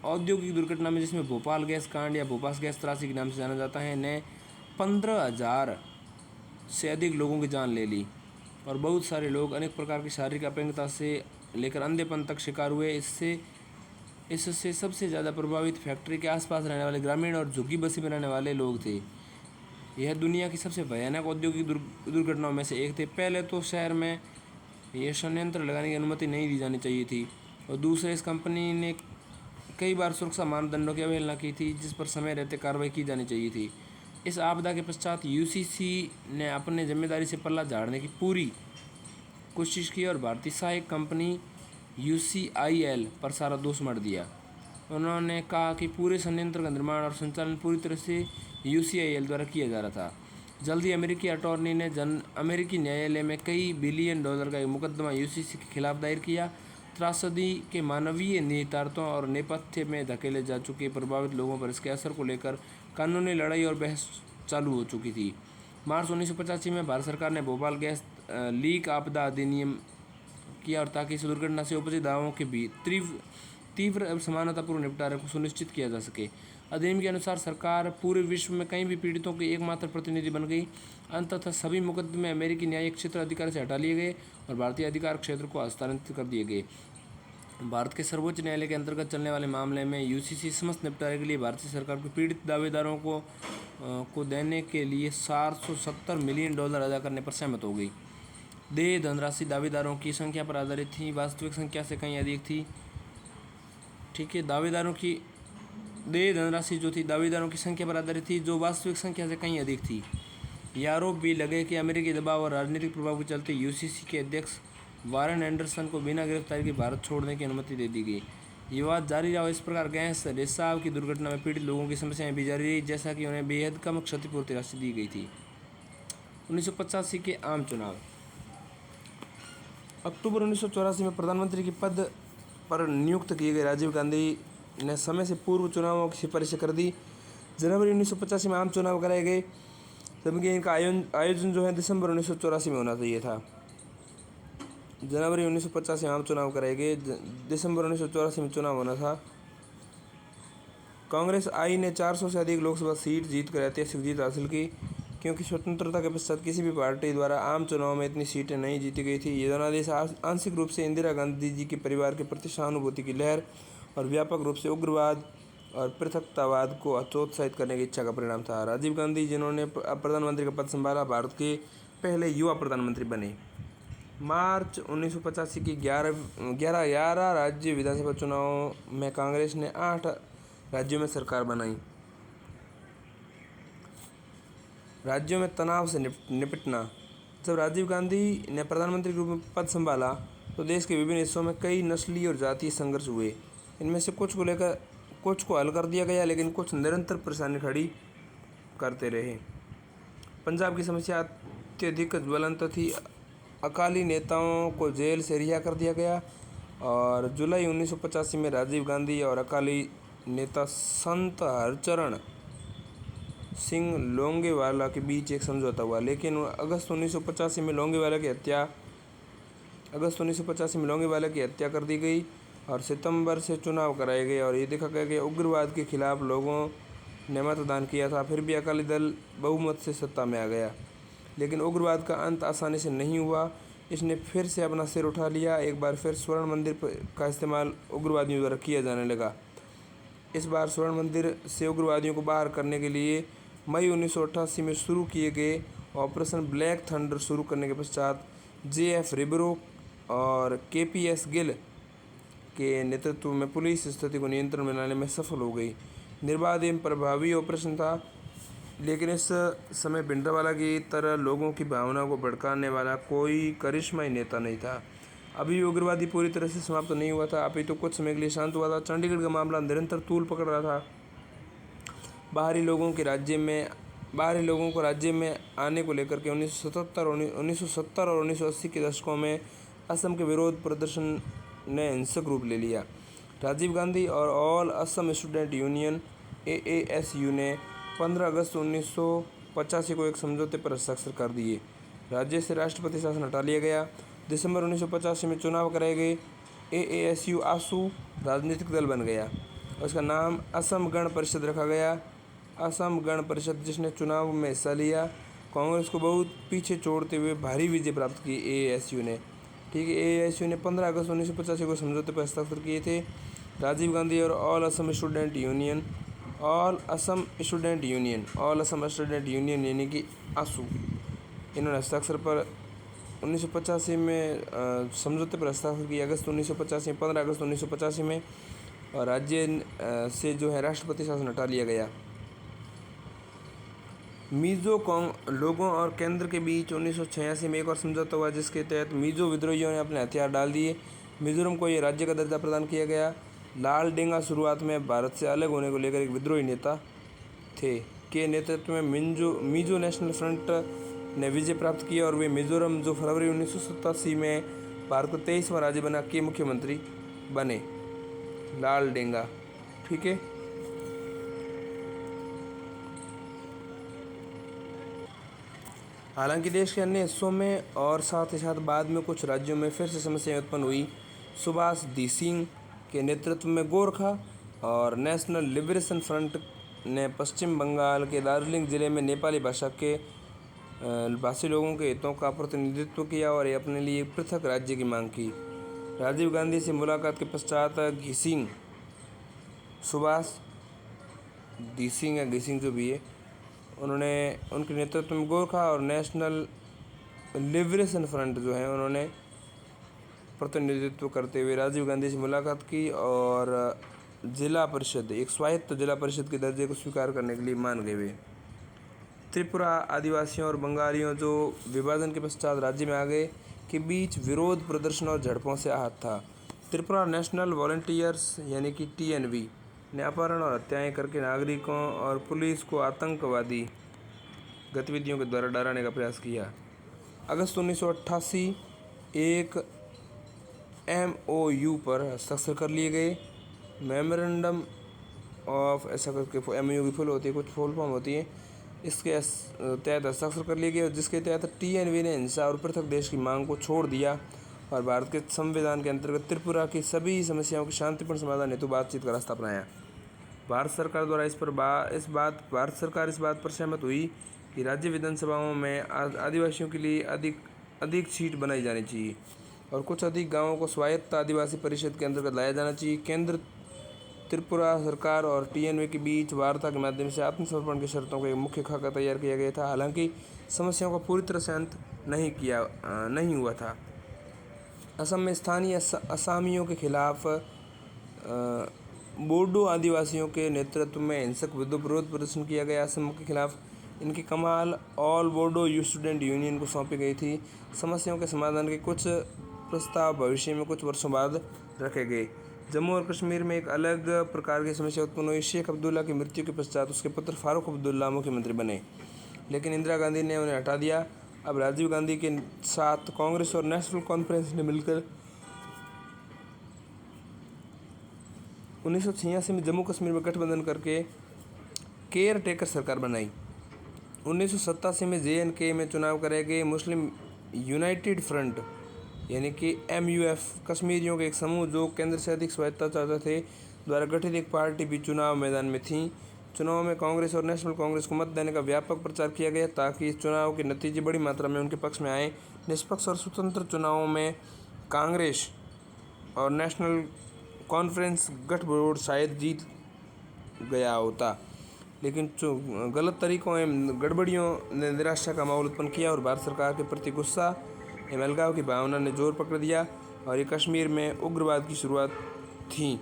औद्योगिक दुर्घटना में, जिसमें भोपाल गैस कांड या भोपाल गैस त्रासदी के नाम से जाना जाता है, ने 15,000 से अधिक लोगों की जान ले ली और बहुत सारे लोग अनेक प्रकार की शारीरिक अपंगता से लेकर अंधेपन तक शिकार हुए। इससे सबसे ज़्यादा प्रभावित फैक्ट्री के आसपास रहने वाले ग्रामीण और झुग्गी बस्ती में रहने वाले लोग थे। यह दुनिया की सबसे भयानक औद्योगिक दुर्घटनाओं में से एक थे। पहले तो शहर में यह संयंत्र लगाने की अनुमति नहीं दी जानी चाहिए थी और दूसरे, इस कंपनी ने कई बार सुरक्षा मानदंडों की अवहेलना की थी, जिस पर समय रहते कार्रवाई की जानी चाहिए थी। इस आपदा के पश्चात यूसीसी ने अपने जिम्मेदारी से पल्ला झाड़ने की पूरी कोशिश की और भारतीय सहायक कंपनी UCIL पर सारा दोष मढ़ दिया। उन्होंने कहा कि पूरे संयंत्र का निर्माण और संचालन पूरी तरह से UCIL द्वारा किया जा रहा था। जल्द ही अमेरिकी अटॉर्नी ने अमेरिकी न्यायालय में कई बिलियन डॉलर का एक मुकदमा यूसीसी के खिलाफ दायर किया। त्रासदी के मानवीय निहितार्थों और नेपथ्य में धकेले जा चुके प्रभावित लोगों पर इसके असर को लेकर कानूनी लड़ाई और बहस चालू हो चुकी थी। मार्च 1985 में भारत सरकार ने भोपाल गैस लीक आपदा अधिनियम किया और ताकि इस दुर्घटना से उपजे दावों के भी तीव्र समानतापूर्ण निपटारे को सुनिश्चित किया जा सके। अधिनियम के अनुसार सरकार पूरे विश्व में कहीं भी पीड़ितों की एकमात्र प्रतिनिधि बन गई। अंततः सभी मुकदमे अमेरिकी न्यायिक क्षेत्र अधिकार से हटा लिए गए और भारतीय अधिकार क्षेत्र को हस्तांतरित कर दिए गए। भारत के सर्वोच्च न्यायालय के अंतर्गत चलने वाले मामले में यूसीसी समस्त निपटारे के लिए भारतीय सरकार को पीड़ित दावेदारों को देने के लिए $770 मिलियन अदा करने पर सहमत हो गई। देय धनराशि दावेदारों की संख्या पर आधारित थी, वास्तविक संख्या से कहीं अधिक थी। ठीक है, दावेदारों की देय धनराशि जो थी दावेदारों की संख्या पर आधारित थी, जो वास्तविक संख्या से कहीं अधिक थी। यह आरोप भी लगे कि अमेरिकी दबाव और राजनीतिक प्रभाव के चलते यूसीसी के अध्यक्ष वारेन एंडरसन को बिना गिरफ्तारी के भारत छोड़ने की अनुमति दे दी गई। ये बात जारी रहा। इस प्रकार गैस रिसाव की दुर्घटना में पीड़ित लोगों की समस्याएं भी जारी रही, जैसा कि उन्हें बेहद कम क्षतिपूर्ति राशि दी गई थी। 1985 के आम चुनाव। अक्टूबर 1984 में प्रधानमंत्री के पद पर नियुक्त किए गए राजीव गांधी ने समय से पूर्व चुनावों की सिफारिश कर दी। जनवरी 1985 में आम चुनाव कराए गए, जबकि इनका आयोजन जो है दिसंबर 1984 में होना चाहिए था। जनवरी 1985 में आम चुनाव कराए गए, दिसंबर 1984 में चुनाव होना था। कांग्रेस आई ने 400 से अधिक लोकसभा सीट जीतकर ऐतिहासिक जीत हासिल की, क्योंकि स्वतंत्रता के पश्चात किसी भी पार्टी द्वारा आम चुनाव में इतनी सीटें नहीं जीती गई थी। ये जनादेश आंशिक रूप से इंदिरा गांधी जी के परिवार के प्रति सहानुभूति की लहर और व्यापक रूप से उग्रवाद और पृथकतावाद को हतोत्साहित करने की इच्छा का परिणाम था। राजीव गांधी, जिन्होंने प्रधानमंत्री का पद संभाला, भारत के पहले युवा प्रधानमंत्री बने। मार्च 1985 की 11 राज्य विधानसभा चुनाव में कांग्रेस ने 8 राज्यों में सरकार बनाई। राज्यों में तनाव से निपटना। जब राजीव गांधी ने प्रधानमंत्री के रूप में पद संभाला तो देश के विभिन्न हिस्सों में कई नस्लीय और जातीय संघर्ष हुए। इनमें से कुछ को हल कर दिया गया, लेकिन कुछ निरंतर परेशानी खड़ी करते रहे। पंजाब की समस्या अत्यधिक ज्वलंत थी। अकाली नेताओं को जेल से रिहा कर दिया गया और जुलाई 1985 में राजीव गांधी और अकाली नेता संत हरचरण सिंह लोंगेवाला के बीच एक समझौता हुआ, लेकिन अगस्त 1985 में लोंगेवाला की हत्या कर दी गई और सितंबर से चुनाव कराए गए और ये देखा गया कि उग्रवाद के खिलाफ लोगों ने मतदान किया था। फिर भी अकाली दल बहुमत से सत्ता में आ गया, लेकिन उग्रवाद का अंत आसानी से नहीं हुआ। इसने फिर से अपना सिर उठा लिया। एक बार फिर स्वर्ण मंदिर का इस्तेमाल उग्रवादियों द्वारा किया जाने लगा। इस बार स्वर्ण मंदिर से उग्रवादियों को बाहर करने के लिए मई 1988 में शुरू किए गए ऑपरेशन ब्लैक थंडर शुरू करने के पश्चात JF रिबेरो और KPS गिल के नेतृत्व में पुलिस स्थिति को नियंत्रण में लाने में सफल हो गई। निर्बाध एवं प्रभावी ऑपरेशन था, लेकिन इस समय भिंडरावाला की तरह लोगों की भावना को भड़काने वाला कोई करिश्माई नेता नहीं था। अभी उग्रवादी पूरी तरह से समाप्त तो नहीं हुआ था, अभी तो कुछ समय के लिए शांत हुआ था। चंडीगढ़ का मामला निरंतर तूल पकड़ रहा था। बाहरी लोगों को राज्य में आने को लेकर के 1970 और 1980 के दशकों में असम के विरोध प्रदर्शन ने हिंसक रूप ले लिया। राजीव गांधी और all Assam student union AASU ने 15 अगस्त 1985 को एक समझौते पर हस्ताक्षर कर दिए। राज्य से राष्ट्रपति शासन हटा लिया गया। दिसंबर 1985 में चुनाव कराए गए। AASU आसू राजनीतिक दल बन गया। उसका नाम असम गण परिषद रखा गया। असम गण परिषद, जिसने चुनाव में हिस्सा लिया, कांग्रेस को बहुत पीछे छोड़ते हुए भारी विजय प्राप्त की AASU ने। ठीक है, AASU ने 15 अगस्त 1985 को समझौते पर हस्ताक्षर किए थे। राजीव गांधी और ऑल असम स्टूडेंट यूनियन यानी कि आसू, इन्होंने हस्ताक्षर पर 1985 में समझौते पर हस्ताक्षर किया अगस्त 1985 15 अगस्त 1985 में, और राज्य से जो है राष्ट्रपति शासन हटा लिया गया। मिजो लोगों और केंद्र के बीच 1986 में एक और समझौता हुआ, जिसके तहत मिजो विद्रोहियों ने अपने हथियार डाल दिए। मिजोरम को ये राज्य का दर्जा प्रदान किया गया। लाल डेंगा शुरुआत में भारत से अलग होने को लेकर एक विद्रोही नेता थे के नेतृत्व में मिजो नेशनल फ्रंट ने विजय प्राप्त किया और वे मिजोरम, जो फरवरी 1987 में भारत का 23वां राज्य बना, के मुख्यमंत्री बने। लाल डेंगा, ठीक है। हालांकि देश के अन्य हिस्सों में और साथ ही साथ बाद में कुछ राज्यों में फिर से समस्याएं उत्पन्न हुई। सुभाष दिसिंग के नेतृत्व में गोरखा और नेशनल लिबरेशन फ्रंट ने पश्चिम बंगाल के दार्जिलिंग जिले में नेपाली भाषी लोगों के हितों का प्रतिनिधित्व किया और अपने लिए पृथक राज्य की मांग की। राजीव गांधी से मुलाकात के पश्चात सुभाष घिसिंग जो भी है, उन्होंने उनके नेतृत्व में गोरखा और नेशनल लिबरेशन फ्रंट जो है, उन्होंने प्रतिनिधित्व करते हुए राजीव गांधी से मुलाकात की और जिला परिषद, एक स्वायत्त जिला परिषद के दर्जे को स्वीकार करने के लिए मान गए। वे त्रिपुरा आदिवासियों और बंगालियों जो विभाजन के पश्चात राज्य में आ गए के बीच विरोध प्रदर्शन और झड़पों से आहत था। त्रिपुरा नेशनल वॉलंटियर्स यानी कि TNV ने अपहरण और हत्याएं करके नागरिकों और पुलिस को आतंकवादी गतिविधियों के द्वारा डराने का प्रयास किया। अगस्त 1988 एक MOU पर हस्ताक्षर कर लिए गए। मेमोरेंडम ऑफ, ऐसा करके MOU की फुल होती है, कुछ फुल फॉर्म होती है, इसके तहत हस्ताक्षर कर लिए गए, जिसके तहत TNV ने हिंसा और पृथक देश की मांग को छोड़ दिया और भारत के संविधान के अंतर्गत त्रिपुरा की सभी समस्याओं के शांतिपूर्ण समाधान हेतु बातचीत का रास्ता अपनाया। भारत सरकार द्वारा भारत सरकार इस बात पर सहमत हुई कि राज्य विधानसभाओं में आदिवासियों के लिए अधिक सीट बनाई जानी चाहिए और कुछ अधिक गांवों को स्वायत्त आदिवासी परिषद के अंतर्गत लाया जाना चाहिए। केंद्र, त्रिपुरा सरकार और TNV के बीच वार्ता के माध्यम से आत्मसमर्पण की शर्तों का एक मुख्य खाका तैयार किया गया था। हालांकि समस्याओं का पूरी तरह से अंत नहीं हुआ था। असम में स्थानीय असामियों के खिलाफ बोडो आदिवासियों के नेतृत्व में हिंसक विरोध प्रदर्शन किया गया। असम के खिलाफ इनकी कमान ऑल बोडो स्टूडेंट यूनियन को सौंपी गई थी। समस्याओं के समाधान के कुछ प्रस्ताव भविष्य में कुछ वर्षों बाद रखे गए। जम्मू और कश्मीर में एक अलग प्रकार की समस्या उत्पन्न हुई। शेख अब्दुल्ला की मृत्यु के पश्चात उसके पुत्र फारूक अब्दुल्ला मुख्यमंत्री बने, लेकिन इंदिरा गांधी ने उन्हें हटा दिया। अब राजीव गांधी के साथ कांग्रेस और नेशनल कॉन्फ्रेंस ने मिलकर 1986 में जम्मू कश्मीर में गठबंधन करके केयर टेकर सरकार बनाई। 1987 में JNK में चुनाव कराए गए मुस्लिम यूनाइटेड फ्रंट यानी कि MUF कश्मीरियों के एक समूह जो केंद्र से अधिक स्वायत्तता चाहते थे द्वारा गठित एक पार्टी भी चुनाव मैदान में थी। चुनाव में कांग्रेस और नेशनल कांग्रेस को मत देने का व्यापक प्रचार किया गया ताकि इस चुनाव के नतीजे बड़ी मात्रा में उनके पक्ष में आए। निष्पक्ष और स्वतंत्र चुनावों में कांग्रेस और नेशनल कॉन्फ्रेंस गठजोड़ शायद जीत गया होता, लेकिन गलत तरीकों एवं गड़बड़ियों ने निराशा का माहौल उत्पन्न किया और भारत सरकार के प्रति गुस्सा एवं अलगाव की भावना ने जोर पकड़ दिया और ये कश्मीर में उग्रवाद की शुरुआत थी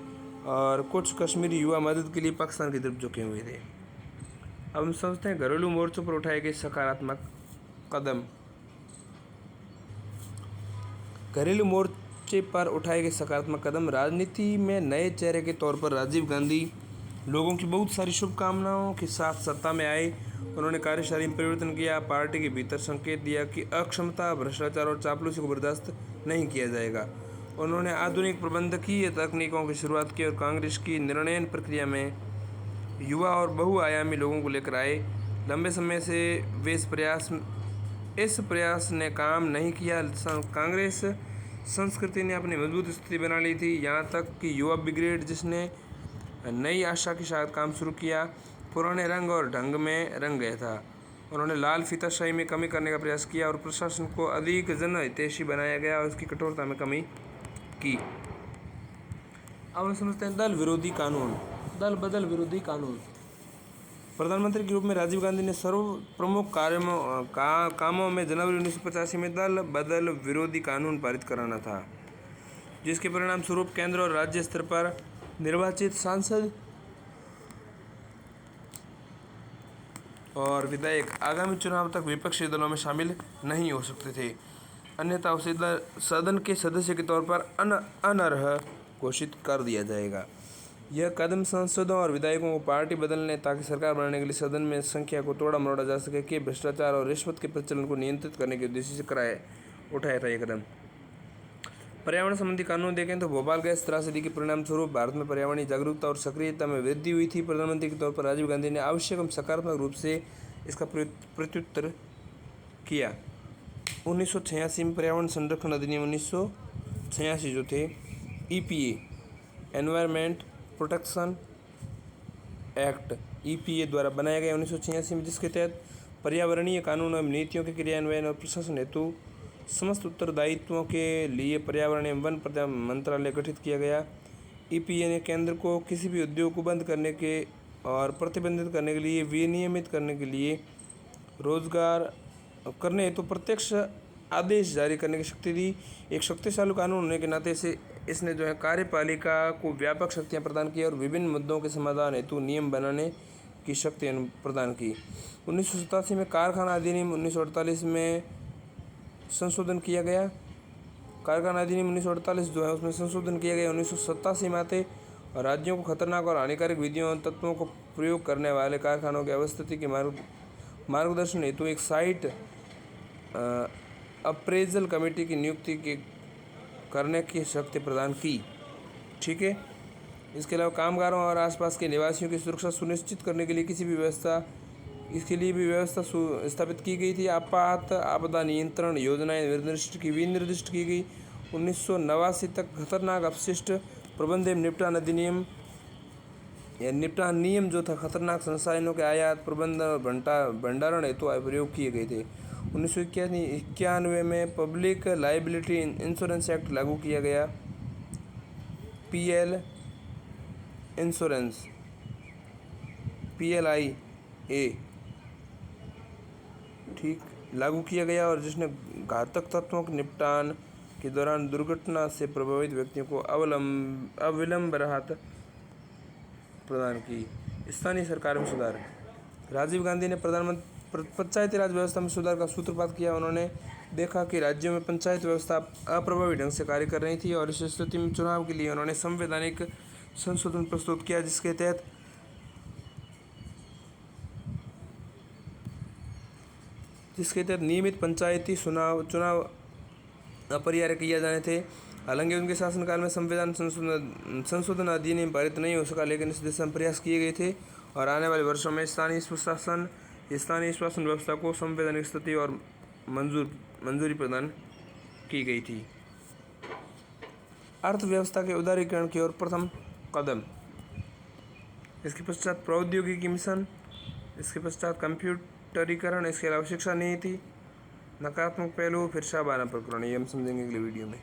और कुछ कश्मीरी युवा मदद के लिए पाकिस्तान की तरफ झुके हुए थे। अब हम समझते हैं घरेलू मोर्चों पर उठाए गए सकारात्मक कदम। घरेलू मोर्चे पर उठाए गए सकारात्मक कदम। राजनीति में नए चेहरे के तौर पर राजीव गांधी लोगों की बहुत सारी शुभकामनाओं के साथ सत्ता में आए। उन्होंने कार्यशैली में परिवर्तन किया, पार्टी के भीतर संकेत दिया कि अक्षमता, भ्रष्टाचार और चापलूसी को बर्दाश्त नहीं किया जाएगा। उन्होंने आधुनिक प्रबंधकीय तकनीकों की शुरुआत की और कांग्रेस की निर्णयन प्रक्रिया में युवा और बहुआयामी लोगों को लेकर आए। लंबे समय से वे इस प्रयास ने काम नहीं किया। कांग्रेस संस्कृति ने अपनी मजबूत स्थिति बना ली थी, यहाँ तक कि युवा ब्रिगेड जिसने नई आशा के साथ काम शुरू किया पुराने रंग और ढंग में रंग गया था। उन्होंने लाल फीताशाही में कमी करने का प्रयास किया और प्रशासन को अधिक जनहितैषी बनाया गया और उसकी कठोरता में कमी की। अब हम समझते हैं दल विरोधी कानून। दल बदल विरोधी कानून। प्रधानमंत्री के रूप में राजीव गांधी ने सर्व प्रमुख कामों में जनवरी 1985 में दल बदल विरोधी कानून पारित कराना था, जिसके परिणाम स्वरूप केंद्र और राज्य स्तर पर निर्वाचित सांसद और विधायक आगामी चुनाव तक विपक्षी दलों में शामिल नहीं हो सकते थे, अन्यथा उसे सदन के सदस्य के तौर पर अनर्ह घोषित कर दिया जाएगा। यह कदम सांसदों और विधायकों को पार्टी बदलने ताकि सरकार बनाने के लिए सदन में संख्या को तोड़ा मरोड़ा जा सके कि भ्रष्टाचार और रिश्वत के प्रचलन को नियंत्रित करने के उद्देश्य से उठाया था यह कदम। पर्यावरण संबंधी कानून देखें तो भोपाल गैस त्रासदी के परिणाम स्वरूप भारत में पर्यावरणीय जागरूकता और सक्रियता में वृद्धि हुई थी। प्रधानमंत्री के तौर पर राजीव गांधी ने आवश्यक एवं सकारात्मक रूप से इसका प्रत्युत्तर किया। 1986 में पर्यावरण संरक्षण अधिनियम 1986 जो थे EPA environment protection act EPA द्वारा बनाया गया 1986 में, जिसके तहत पर्यावरणीय कानून एवं नीतियों के क्रियान्वयन और प्रशासन हेतु समस्त उत्तरदायित्वों के लिए पर्यावरण एवं वन मंत्रालय गठित किया गया। EPA ने केंद्र को किसी भी उद्योग को बंद करने के और प्रतिबंधित करने के लिए, विनियमित करने के लिए, रोजगार करने हेतु प्रत्यक्ष आदेश जारी करने की शक्ति दी। एक शक्तिशाली कानून होने के नाते से इसने जो है कार्यपालिका को व्यापक शक्तियाँ प्रदान की और विभिन्न मुद्दों के समाधान हेतु नियम बनाने की शक्ति प्रदान की। 1987 में कारखाना अधिनियम 1948 में संशोधन किया गया। कारखाना अधिनियम 1948 जो है उसमें संशोधन किया गया 1987 में आते और राज्यों को खतरनाक और हानिकारक विधियों और तत्वों को प्रयोग करने वाले कारखानों की अवस्थिति के मार्गदर्शन हेतु एक साइट अप्रेजल कमेटी की नियुक्ति करने की शक्ति प्रदान की। ठीक है। इसके अलावा कामगारों और आसपास के निवासियों की सुरक्षा सुनिश्चित करने के लिए इसके लिए भी व्यवस्था स्थापित की गई थी। आपात आपदा नियंत्रण योजनाएं विनिर्दिष्ट की गई। 1989 तक खतरनाक अपशिष्ट प्रबंध एवं निपटान अधिनियम या निपटान नियम जो था खतरनाक रसायनों के आयात प्रबंधन और भंडारण हेतु प्रयोग किए गए थे। 1991 में पब्लिक लाइबिलिटी इंश्योरेंस एक्ट लागू किया गया। PL इंश्योरेंस PLIA ठीक लागू किया गया और जिसने घातक तत्वों के निपटान के दौरान दुर्घटना से प्रभावित व्यक्तियों को अविलंब राहत प्रदान की। स्थानीय सरकार में सुधार। राजीव गांधी ने पंचायती राज व्यवस्था में सुधार का सूत्रपात किया। उन्होंने देखा कि राज्यों में पंचायत व्यवस्था अप्रभावी ढंग से कार्य कर रही थी और इस स्थिति में चुनाव के लिए उन्होंने संवैधानिक संशोधन प्रस्तुत किया, जिसके तहत नियमित पंचायती चुनाव अपरिहार्य किए जाने थे। हालांकि उनके शासनकाल में संविधान संशोधन अधिनियम पारित नहीं हो सका, लेकिन इस दिशा में प्रयास किए गए थे और आने वाले वर्षों में स्थानीय शासन व्यवस्था को संवैधानिक स्थिति और मंजूरी प्रदान की गई थी। अर्थव्यवस्था के उदारीकरण की ओर प्रथम कदम। इसके पश्चात प्रौद्योगिकी मिशन, इसके पश्चात कंप्यूटरीकरण, इसके अलावा शिक्षा नीति, नकारात्मक पहलू, फिर शाहबाना प्रकरण। ये हम समझेंगे अगले वीडियो में।